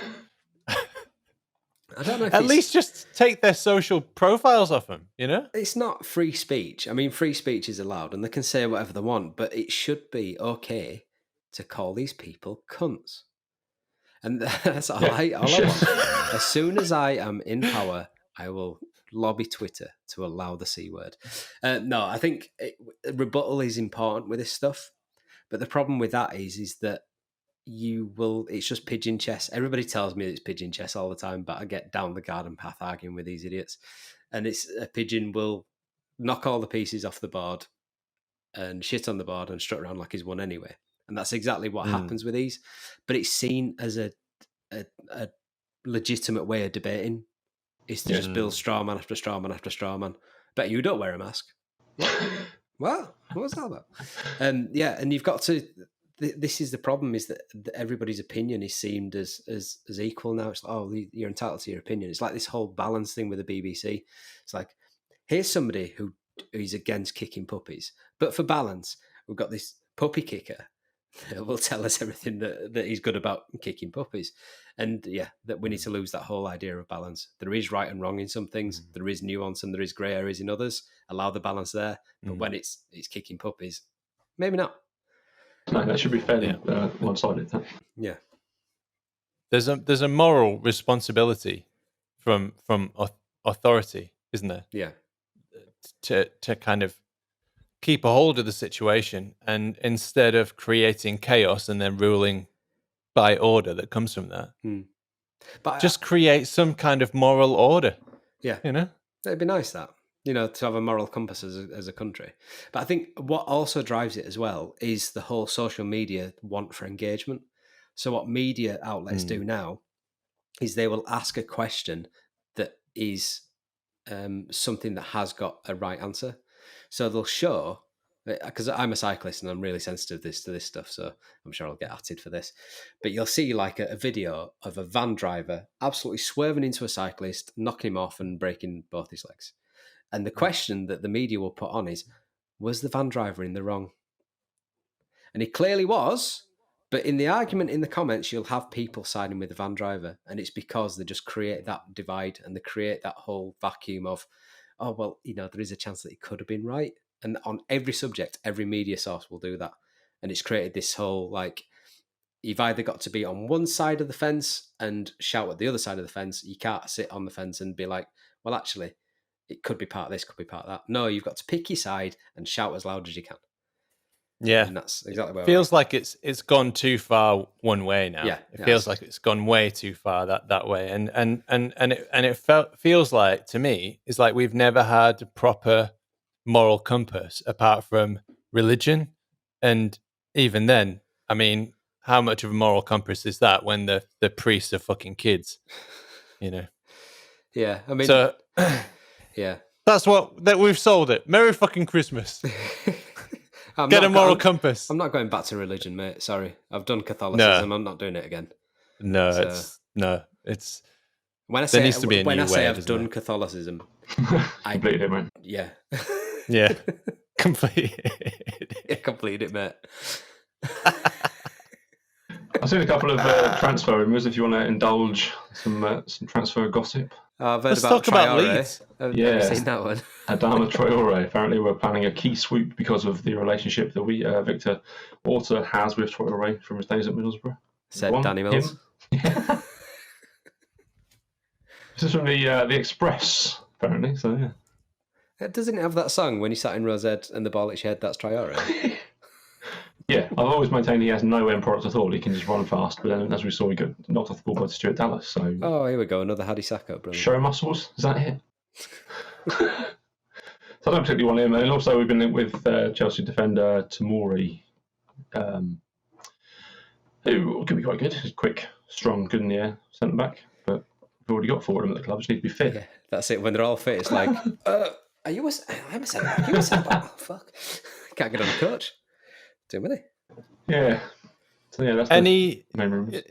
I don't know if At least just take their social profiles off them, you know? It's not free speech. I mean, free speech is allowed and they can say whatever they want, but it should be okay to call these people cunts. And that's all I want. As soon as I am in power, I will lobby Twitter to allow the C word. No, I think rebuttal is important with this stuff. But the problem with that is that it's just pigeon chess. Everybody tells me it's pigeon chess all the time, but I get down the garden path arguing with these idiots. And it's a pigeon will knock all the pieces off the board and shit on the board and strut around like he's won anyway. And that's exactly what happens with these. But it's seen as a legitimate way of debating. It's to just build straw man after straw man after straw man. Bet you don't wear a mask. What was that about? Yeah, and you've got to. This is the problem: is that everybody's opinion is seen as equal now. It's like, oh, you're entitled to your opinion. It's like this whole balance thing with the BBC. It's like, here's somebody who is against kicking puppies, but for balance, we've got this puppy kicker that will tell us everything that he's good about kicking puppies. And yeah, that we need to lose that whole idea of balance. There is right and wrong in some things. There is nuance and there is grey areas in others. Allow the balance there. But when it's kicking puppies, maybe not. No, that should be fairly one-sided. Yeah. There's a moral responsibility from authority, isn't there? Yeah. To kind of keep a hold of the situation, and instead of creating chaos and then ruling by order that comes from that, but just create some kind of moral order. Yeah, it'd be nice that to have a moral compass as a country. But I think what also drives it as well is the whole social media want for engagement. So what media outlets do now is they will ask a question that is something that has got a right answer. So they'll show, because I'm a cyclist and I'm really sensitive to this stuff, so I'm sure I'll get atted for this. But you'll see like a video of a van driver absolutely swerving into a cyclist, knocking him off and breaking both his legs. And the question that the media will put on is, was the van driver in the wrong? And he clearly was, but in the argument in the comments, you'll have people siding with the van driver. And it's because they just create that divide and they create that whole vacuum of, oh, well, there is a chance that he could have been right. And on every subject, every media source will do that. And it's created this whole, like, you've either got to be on one side of the fence and shout at the other side of the fence. You can't sit on the fence and be like, well, actually, it could be part of this, could be part of that. No, you've got to pick your side and shout as loud as you can. Yeah. And that's exactly where it feels like it's gone too far one way now. Yeah. It feels like it's gone way too far that way. And it feels like, to me, it's like we've never had a proper moral compass apart from religion. And even then, I mean, how much of a moral compass is that when the priests are fucking kids? Yeah, I mean, so yeah, that we've sold it. Merry fucking Christmas. Get a moral compass. I'm not going back to religion, mate. Sorry, I've done Catholicism. I'm not doing it again. No, it's when I say there needs to be a when new I say way, I've done Catholicism, completely different. Yeah, yeah, completely, completed it, mate. I've seen a couple of transfer rumours. If you want to indulge some transfer gossip. I've heard Let's talk about Leeds. Have you seen that one? Adama Traore. Apparently, we're planning a key swoop because of the relationship that Victor Orta has with Traore from his days at Middlesbrough. Said Danny Mills. Yeah. This is from the Express, apparently. So yeah. Doesn't it have that song when you sat in Rosette and the ball hits your head? That's Traore. Yeah, I've always maintained he has no end product at all. He can just run fast, but then, as we saw, he got knocked off the ball by Stuart Dallas. So, here we go, another Hadi Sacco, brilliant. Show muscles, is that it? So I don't particularly want him. And also, we've been with Chelsea defender Tamori, who could be quite good. He's quick, strong, good in the air, centre back. But we've already got four of them at the club. Just need to be fit. Yeah, that's it. When they're all fit, it's like, are you I'm a centre back. Are you a centre back? Oh, fuck. Can't get on the coach. Too many. Yeah. So yeah, that's any the main rumours.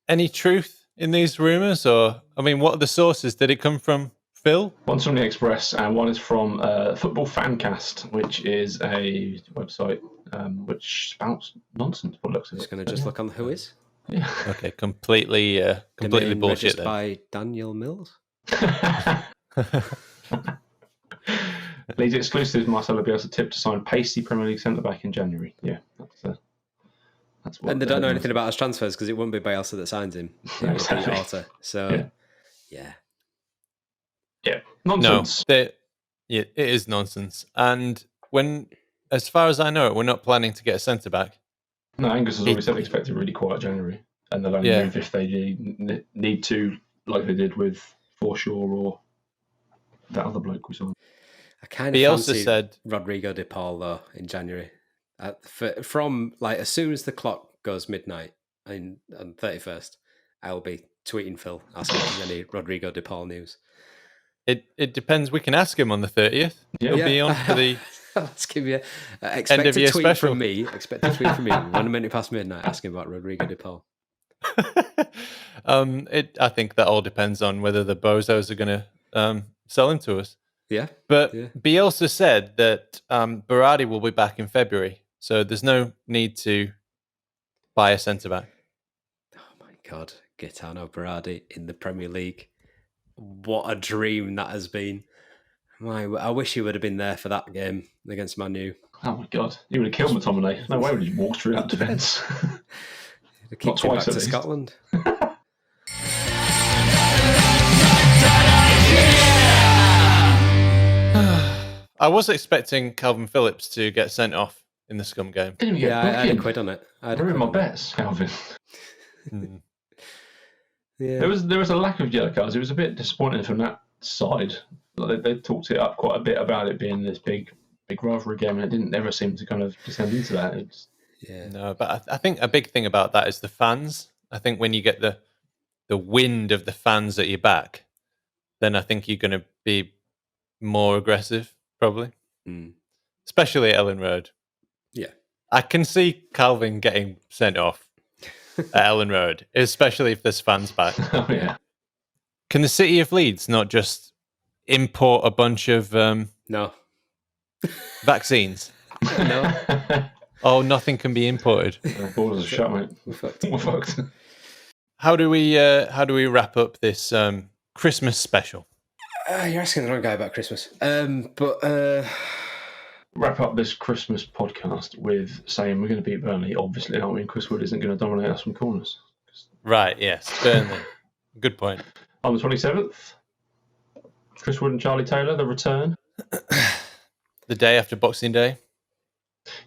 Any truth in these rumours, or I mean, what are the sources? Did it come from Phil? One's from the Express, and one is from Football Fancast, which is a website which spouts nonsense. What looks Just going to just look on Who Is. Yeah. Okay, completely bullshit. Then. By Daniel Mills. Leeds exclusive Marcelo Bielsa tip to sign pasty Premier League centre back in January. Yeah, that's what. And they don't know anything about his transfers because it wouldn't be Bielsa that signs him. It would be Orta. So, yeah, nonsense. No, it is nonsense. And as far as I know, we're not planning to get a centre back. No, Angus has always said they expect a really quiet January, and they'll only move if they need to, like they did with Forshaw or that other bloke we saw. I kind of Bielsa said Rodrigo de Paul though in January. From like as soon as the clock goes midnight on 31st, I'll be tweeting Phil asking if there's any Rodrigo de Paul news. It depends. We can ask him on the 30th. He'll be on for the Let's give you End of a year tweet special. from me. Expect a tweet from me 1 minute past midnight asking about Rodrigo de Paul. I think that all depends on whether the bozos are going to sell him to us. Yeah. But Yeah. Bielsa said that Berardi will be back in February, so there's no need to buy a centre-back. Oh my God. Gaetano Berardi in the Premier League. What a dream that has been. I wish he would have been there for that game against Man U. Oh my God, he would have killed McTominay. No way would he walk through that defence. They kicked him back to Scotland. I was expecting Calvin Phillips to get sent off in the Scum game. Didn't even get I had a quid on it. I ruined my bets, Calvin. Yeah. There was a lack of yellow cards. It was a bit disappointing from that side. Like, they talked it up quite a bit about it being this big rivalry game, and it didn't ever seem to kind of descend into that. No, but I think a big thing about that is the fans. I think when you get the wind of the fans at your back, then I think you're going to be more aggressive, probably. Especially at Ellen Road. Yeah. I can see Calvin getting sent off at Ellen Road, especially if there's fans back. Oh, yeah. Can the city of Leeds not just import a bunch of No. vaccines? No. Oh, nothing can be imported. Borders are shut, mate. We're fucked. How do we wrap up this Christmas special? You're asking the wrong guy about Christmas. Wrap up this Christmas podcast with saying we're going to beat Burnley, obviously, aren't we? And Chris Wood isn't going to dominate us from corners. Right, yes, Burnley. Good point. On the 27th, Chris Wood and Charlie Taylor, the return. The day after Boxing Day.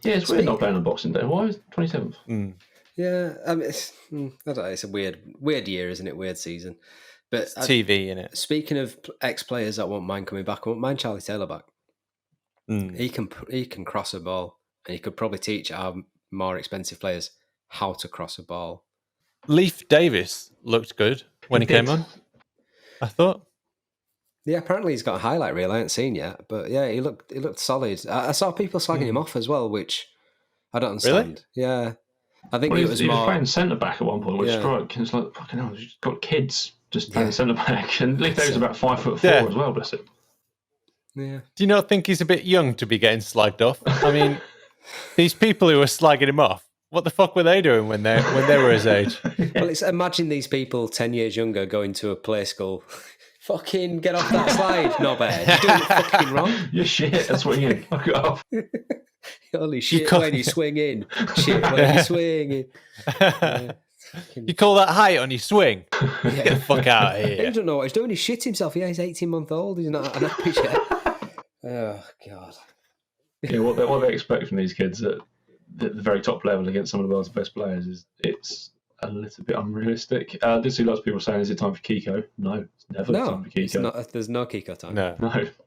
Yeah, it's weird not playing on Boxing Day. Why is 27th? Yeah, I mean, I don't know. It's a weird year, isn't it? Weird season. But It's TV, innit? Speaking of ex-players that won't mind coming back, I won't mind Charlie Taylor back. He can cross a ball, and he could probably teach our more expensive players how to cross a ball. Leif Davis looked good when he came on, I thought. Yeah, apparently he's got a highlight reel I haven't seen yet, but yeah, he looked solid. I saw people slagging him off as well, which I don't understand. Really? Yeah, I think he was playing centre back at one point with Strike, and it's like fucking hell, he's got kids just playing centre back, and Leif Davis is about 5'4" as well, bless him. Yeah. Do you not think he's a bit young to be getting slagged off? I mean, these people who are slagging him off, what the fuck were they doing when they were his age? Well, imagine these people 10 years younger going to a play school. Fucking get off that slide, not bad. You're doing it fucking wrong. You're shit at swinging. Fuck it off. Holy shit when you swing in. Shit when you swing in. Yeah. You call that height on your swing? Get the fuck out of here. He don't know what he's doing. He shit himself. Yeah, he's 18-month-old. He's not an happy yet. Oh, God. Yeah, what they expect from these kids at the very top level against some of the world's best players is it's a little bit unrealistic. I did see lots of people saying, is it time for Kiko? No, it's never time for Kiko. There's no Kiko time. No,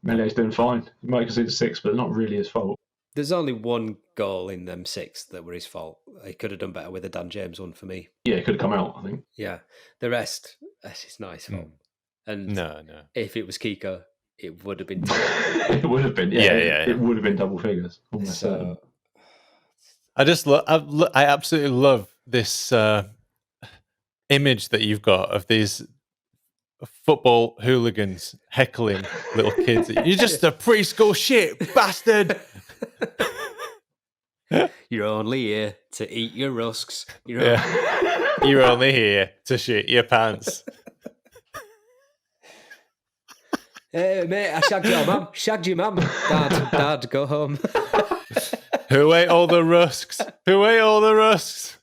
Mele's doing fine. He might concede 6, but not really his fault. There's only one goal in them 6 that were his fault. He could have done better with a Dan James one for me. Yeah, it could have come out, I think. Yeah. The rest, it's not his fault. And no. If it was Kiko, it would have been. It would have been, It would have been double figures. So, I absolutely love this image that you've got of these football hooligans heckling little kids. You're just a preschool shit bastard. You're only here to eat your rusks. You're only here to shit your pants. Hey, mate, I shagged your mum. Shagged your mum. Dad, go home. Who ate all the rusks? Who ate all the rusks?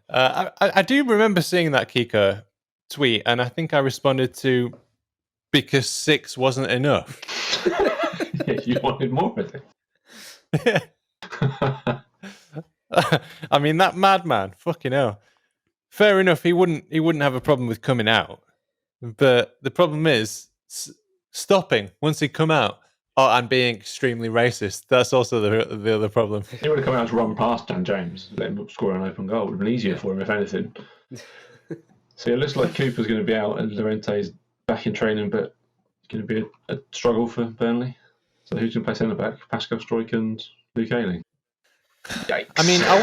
I do remember seeing that Kiko tweet, and I think I responded to, because 6 wasn't enough. Yeah, you wanted more of it. I mean, that madman, fucking hell. Fair enough, he wouldn't have a problem with coming out, but the problem is stopping once he come out. Oh, and being extremely racist. That's also the other problem. He would have come out to run past Dan James, let him score an open goal. It would have been easier for him, if anything. So it looks like Cooper's going to be out and Llorente's back in training, but it's going to be a struggle for Burnley. So who's going to play centre back? Pascal Struijk and Luke Ayling. Yikes! I mean, I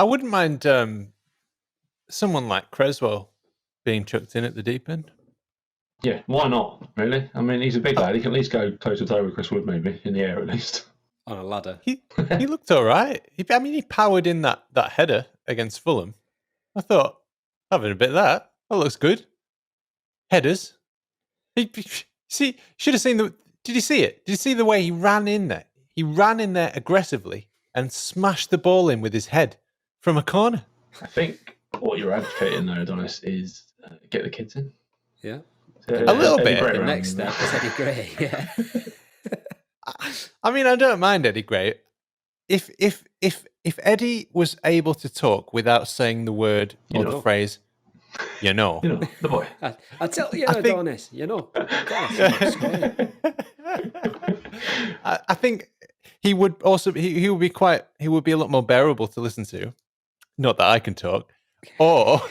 wouldn't mind someone like Creswell being chucked in at the deep end. Yeah, why not? Really? I mean, he's a big lad. He can at least go toe to toe with Chris Wood, maybe in the air at least. On a ladder. He looked all right. He powered in that header against Fulham. I thought, having a bit of that. That looks good. Headers. Should have seen the. Did you see it? Did you see the way he ran in there? He ran in there aggressively and smashed the ball in with his head from a corner. I think what you're advocating there, Adonis, is get the kids in. Yeah. A little bit. The next step is Eddie Gray. Yeah. I mean, I don't mind Eddie Gray. If Eddie was able to talk without saying the word or the phrase, the boy. I tell you, Adonis, I think he would also he would be a lot more bearable to listen to. Not that I can talk, or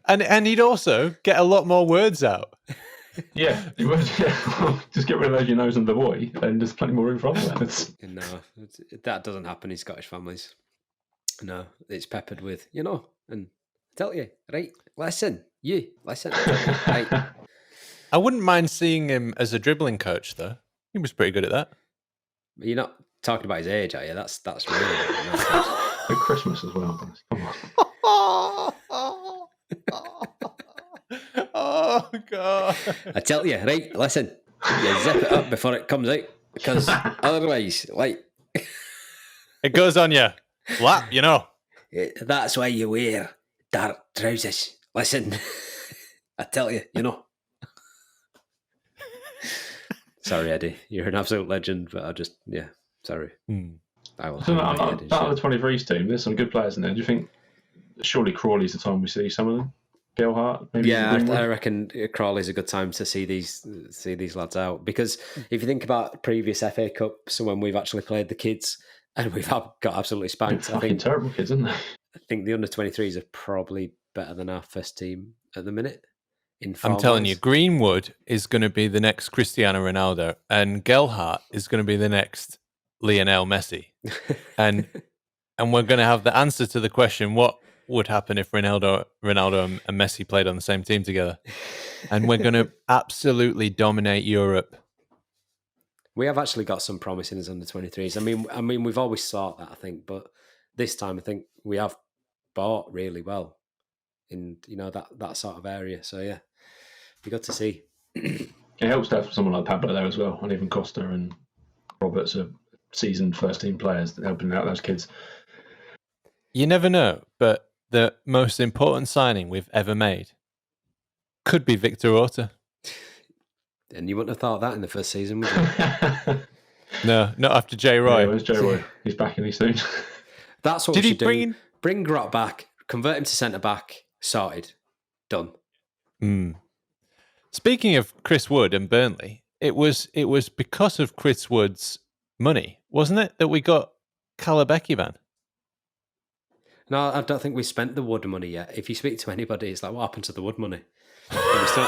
and he'd also get a lot more words out. Yeah, he would. Yeah. Just get rid of those your nose and the boy, and there's plenty more room for other words. No, that doesn't happen in Scottish families. No, it's peppered with, and tell you, right, listen, right. I wouldn't mind seeing him as a dribbling coach, though. He was pretty good at that. You're not talking about his age, are you? That's really At Christmas as well. Come on. Oh, God. I tell you, right, listen, you zip it up before it comes out, because otherwise, it goes on your lap, That's why you wear dark trousers. Listen, I tell you, Sorry, Eddie, you're an absolute legend, but sorry. I will. So out of the 23s team, there's some good players in there. Do you think surely Crawley's the time we see some of them? Gelhardt, maybe. Yeah, I reckon Crawley's a good time to see these lads out, because if you think about previous FA Cups when we've actually played the kids and we've got absolutely spanked. I think terrible kids, isn't they? I think the under-23s are probably better than our first team at the minute. I'm telling you, Greenwood is going to be the next Cristiano Ronaldo, and Gelhardt is going to be the next Lionel Messi, and we're going to have the answer to the question: what would happen if Ronaldo and Messi played on the same team together? And we're going to absolutely dominate Europe. We have actually got some promise in us under 23s. I mean, we've always thought that, I think, but this time I think we have bought really well in that sort of area. So yeah, be good to see. It helps to have someone like Pablo there as well, and even Costa and Roberts are seasoned first team players helping out those kids. You never know, but the most important signing we've ever made could be Victor Orta. And you wouldn't have thought that in the first season, would you? No, not after Jay Roy. Yeah, where's Jay Roy? He's back in soon. That's what we should do. Bring Grot back, convert him to centre back, sorted, done. Speaking of Chris Wood and Burnley, it was because of Chris Wood's money, wasn't it, that we got Calabecky. No, I don't think we spent the Wood money yet. If you speak to anybody, it's like, what happened to the Wood money? We're still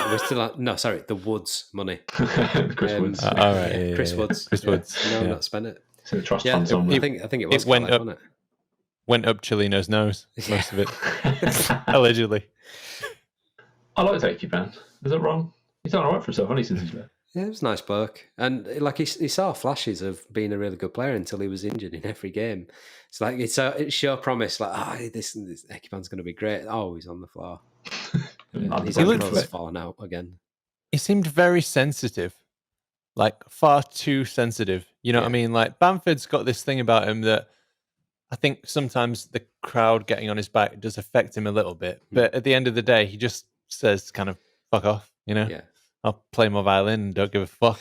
the Woods money. Chris Woods. All right, Chris Woods. Chris Woods. No, not spent it. So the trust fund somewhere. I think it was. It went up. Wasn't it? Went up Chilino's nose. Most of it, allegedly. I like Takey, man. Is that wrong? He's done all right for himself, hasn't he, since he's there? Yeah, it was a nice bloke. And he saw flashes of being a really good player until he was injured in every game. It's like, it's sure promise, like, this Ekipan's going to be great. Oh, he's on the floor. His ankle's fallen out again. He seemed very sensitive, like far too sensitive. You know what I mean? Like, Bamford's got this thing about him that I think sometimes the crowd getting on his back does affect him a little bit. But at the end of the day, he just says kind of, fuck off, Yeah. I'll play my violin and don't give a fuck,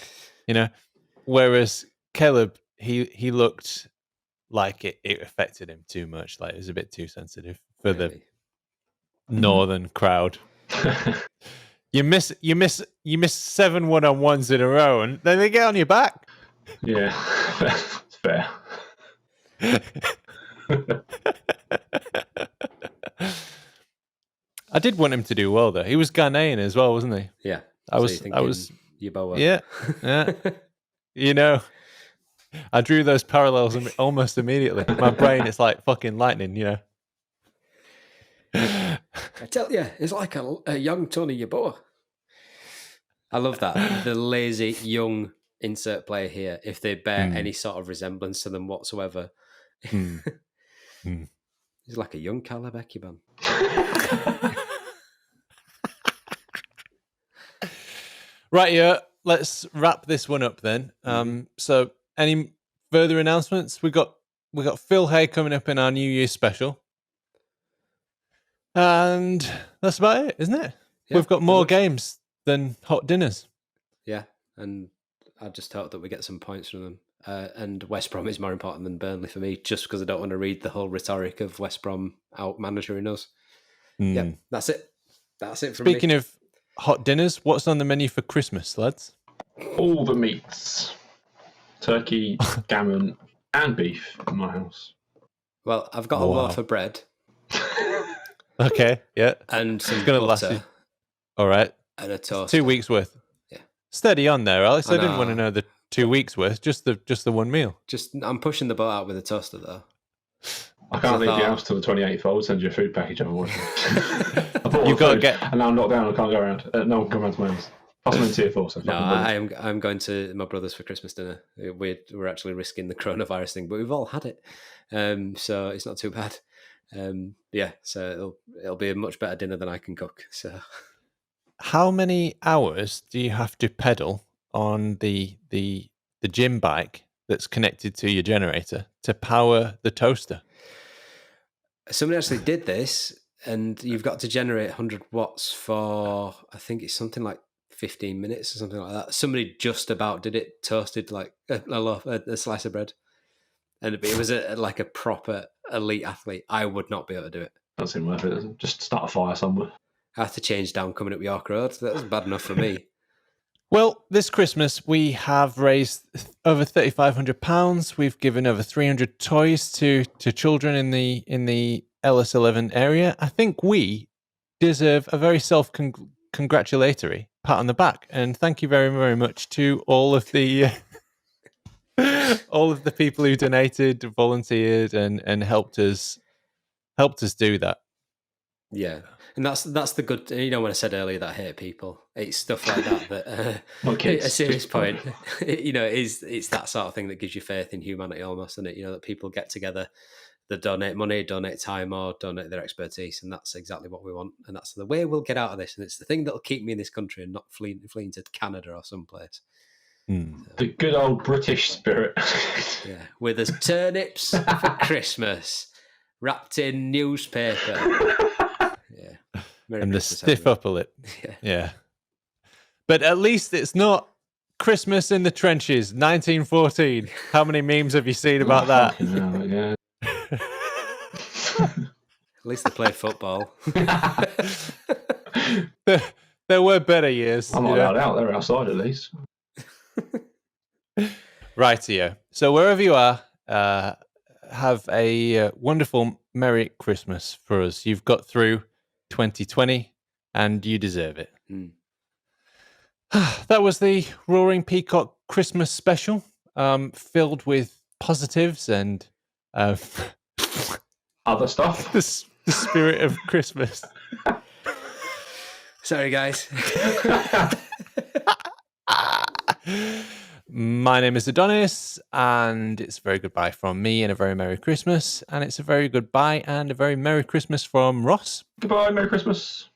Whereas Caleb, he looked like it affected him too much. Like, it was a bit too sensitive for the northern crowd. You miss 7 1-on-1s in a row, and then they get on your back. Yeah, it's fair. I did want him to do well, though. He was Ghanaian as well, wasn't he? Yeah. I was. Yeboah. Yeah. You know, I drew those parallels almost immediately. My brain is like fucking lightning, you know. I tell you, it's like a young Tony Yeboah. I love that. The lazy young insert player here, if they bear any sort of resemblance to them whatsoever. He's like a young Caleb Ekiban. Right, yeah. Let's wrap this one up then. So, any further announcements? We got Phil Hay coming up in our New Year's special, and that's about it, isn't it? Yeah, we've got more games than hot dinners. Yeah, and I just hope that we get some points from them. And West Brom is more important than Burnley for me, just because I don't want to read the whole rhetoric of West Brom out managering us. Yeah, that's it. That's it from me. Speaking of hot dinners, what's on the menu for Christmas, lads? All the meats. Turkey, gammon, and beef in my house. Well, I've got a loaf of bread. Okay, yeah. And some it's gonna butter. Last you. All right. And a toast. 2 weeks worth. Yeah. Steady on there, Alex. I didn't want to know the 2 weeks worth, just the one meal. I'm pushing the boat out with a toaster, though. I can't leave your house till the 28th. I will send you a food package otherwise. You've got to get. And now I'm knocked down. I can't go around. No one can come around to my house. I'm in tier 4. So no, I'm going to my brother's for Christmas dinner. We're actually risking the coronavirus thing, but we've all had it, so it's not too bad. Yeah, so it'll be a much better dinner than I can cook. So, how many hours do you have to pedal on the gym bike that's connected to your generator to power the toaster? Somebody actually did this, and you've got to generate 100 watts for, I think it's something like 15 minutes or something like that. Somebody just about did it, toasted like a slice of bread. And it was like a proper elite athlete. I would not be able to do it. Doesn't seem worth it, does it? Just start a fire somewhere. I have to change down coming up York Road. That was bad enough for me. Well, this Christmas we have raised over £3,500. We've given over 300 toys to children in the LS11 area. I think we deserve a very self-congratulatory pat on the back, and thank you very, very much to all of the people who donated, volunteered, and helped us do that. Yeah. And that's the good, when I said earlier that I hate people, it's stuff like that a serious point, it's that sort of thing that gives you faith in humanity almost, isn't it? That people get together, they donate money, donate time, or donate their expertise, and that's exactly what we want, and that's the way we'll get out of this, and it's the thing that'll keep me in this country and not fleeing to Canada or someplace. The good old British spirit. Yeah, with us turnips for Christmas, wrapped in newspaper. Yeah. Merry and Christmas, the stiff upper lip. Yeah. But at least it's not Christmas in the trenches, 1914. How many memes have you seen about that? Yeah. At least they played football. There were better years. I'm not allowed out. They're outside at least. Rightio. So wherever you are, have a wonderful Merry Christmas for us. You've got through 2020 and you deserve it. That was the Roaring Peacock Christmas special, filled with positives and other stuff. The spirit of Christmas. Sorry, guys. My name is Adonis, and it's a very goodbye from me and a very Merry Christmas. And it's a very goodbye and a very Merry Christmas from Ross. Goodbye, Merry Christmas.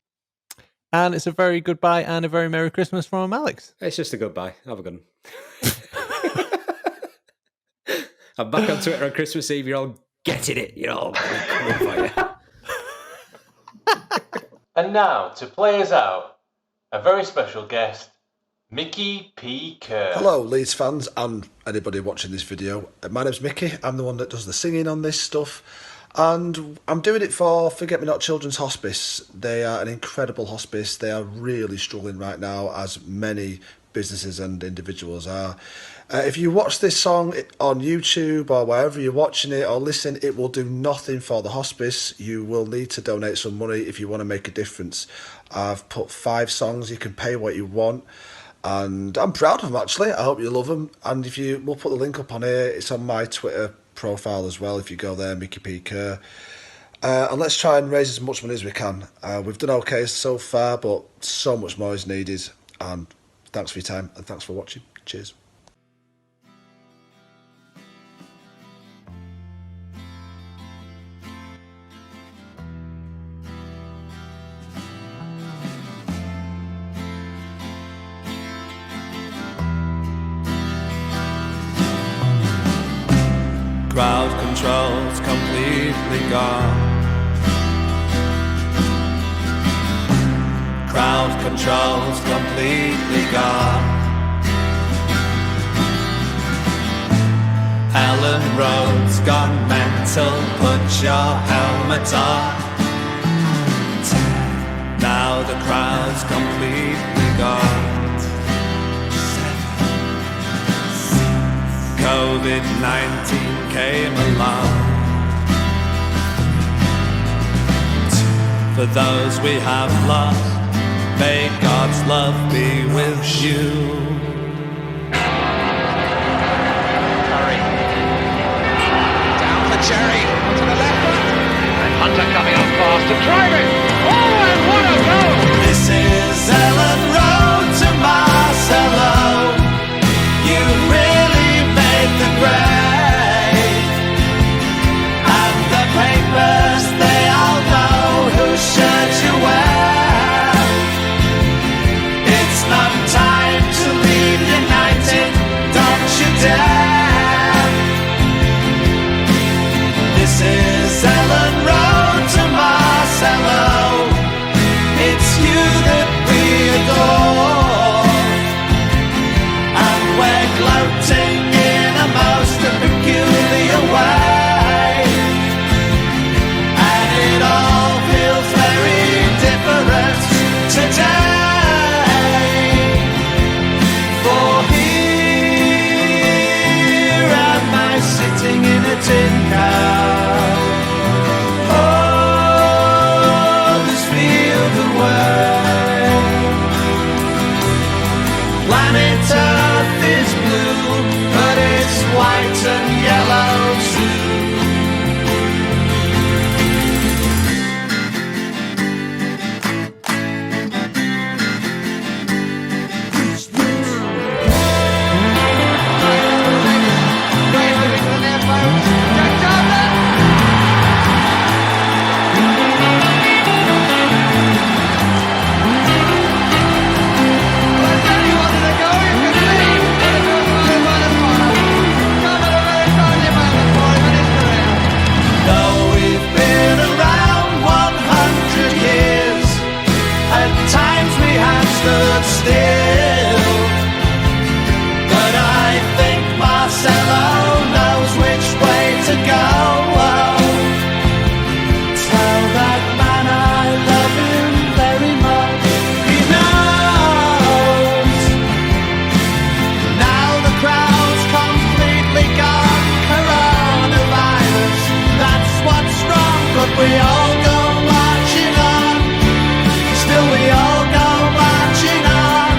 And it's a very goodbye and a very Merry Christmas from Alex. It's just a goodbye. Have a good one. I'm back on Twitter on Christmas Eve. You're all getting it. You're all coming for you. And now, to play us out, a very special guest, Micky P Kerr. Hello, Leeds fans and anybody watching this video. My name's Micky. I'm the one that does the singing on this stuff. And I'm doing it for Forget Me Not Children's Hospice. They are an incredible hospice. They are really struggling right now, as many businesses and individuals are. If you watch this song on YouTube or wherever you're watching it or listening, it will do nothing for the hospice. You will need to donate some money if you want to make a difference. I've put 5 songs. You can pay what you want. And I'm proud of them, actually. I hope you love them. And we'll put the link up on here. It's on my Twitter profile as well. If you go there, Micky P Kerr. And let's try and raise as much money as we can. We've done okay so far, but so much more is needed. And thanks for your time and thanks for watching. Cheers. Crowd control's completely gone. Crowd control's completely gone. Ellen Road's gone mental, put your helmet on. Now the crowd's completely gone. COVID-19 came along. For those we have lost, may God's love be with you. Down for Cherry, to the left one. And Hunter coming up fast and driving. Oh, and what a goal! This is Ellen Road to Marcelo. You really made the grade. And the papers, they all know whose shirt you wear. It's not time to leave United, don't you dare. This is Ellen Road to Marcelo. It's you that we adore. And we're gloating in a most peculiar way. And it all feels very different today. For here am I sitting in a tin can. Oh, this field away. Planet Earth is blue, but it's white and yellow too. Though we've been around 100 years, at times we have stood still. But I think Marcelo knows which way to go. Tell that man I love him very much. He knows. Now the crowd's completely gone. Coronavirus, that's what's wrong. But we all go marching on. Still we all go marching on.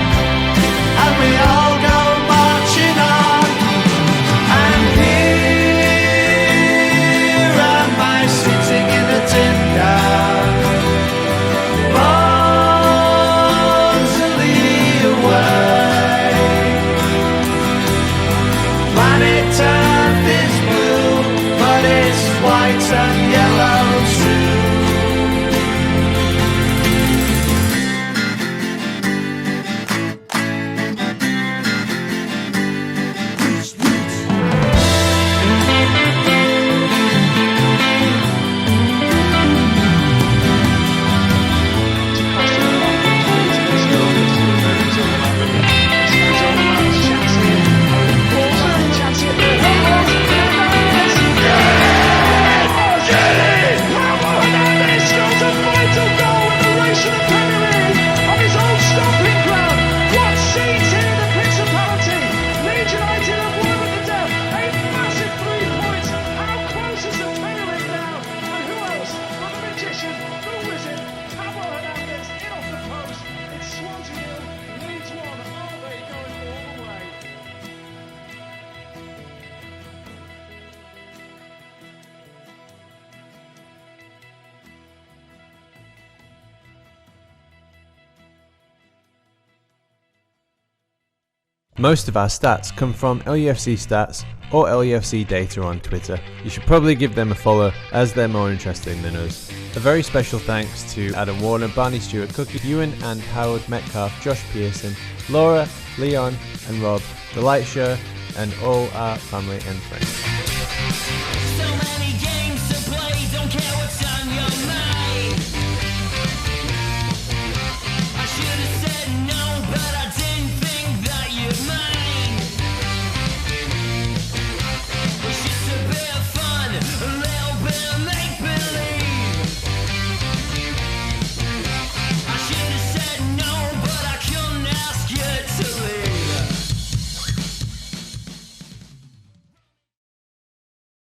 Most of our stats come from LUFC Stats or LUFC Data on Twitter. You should probably give them a follow as they're more interesting than us. A very special thanks to Adam Warner, Barney Stewart Cookie, Ewan and Howard Metcalf, Josh Pearson, Laura, Leon and Rob, The Light Show, and all our family and friends.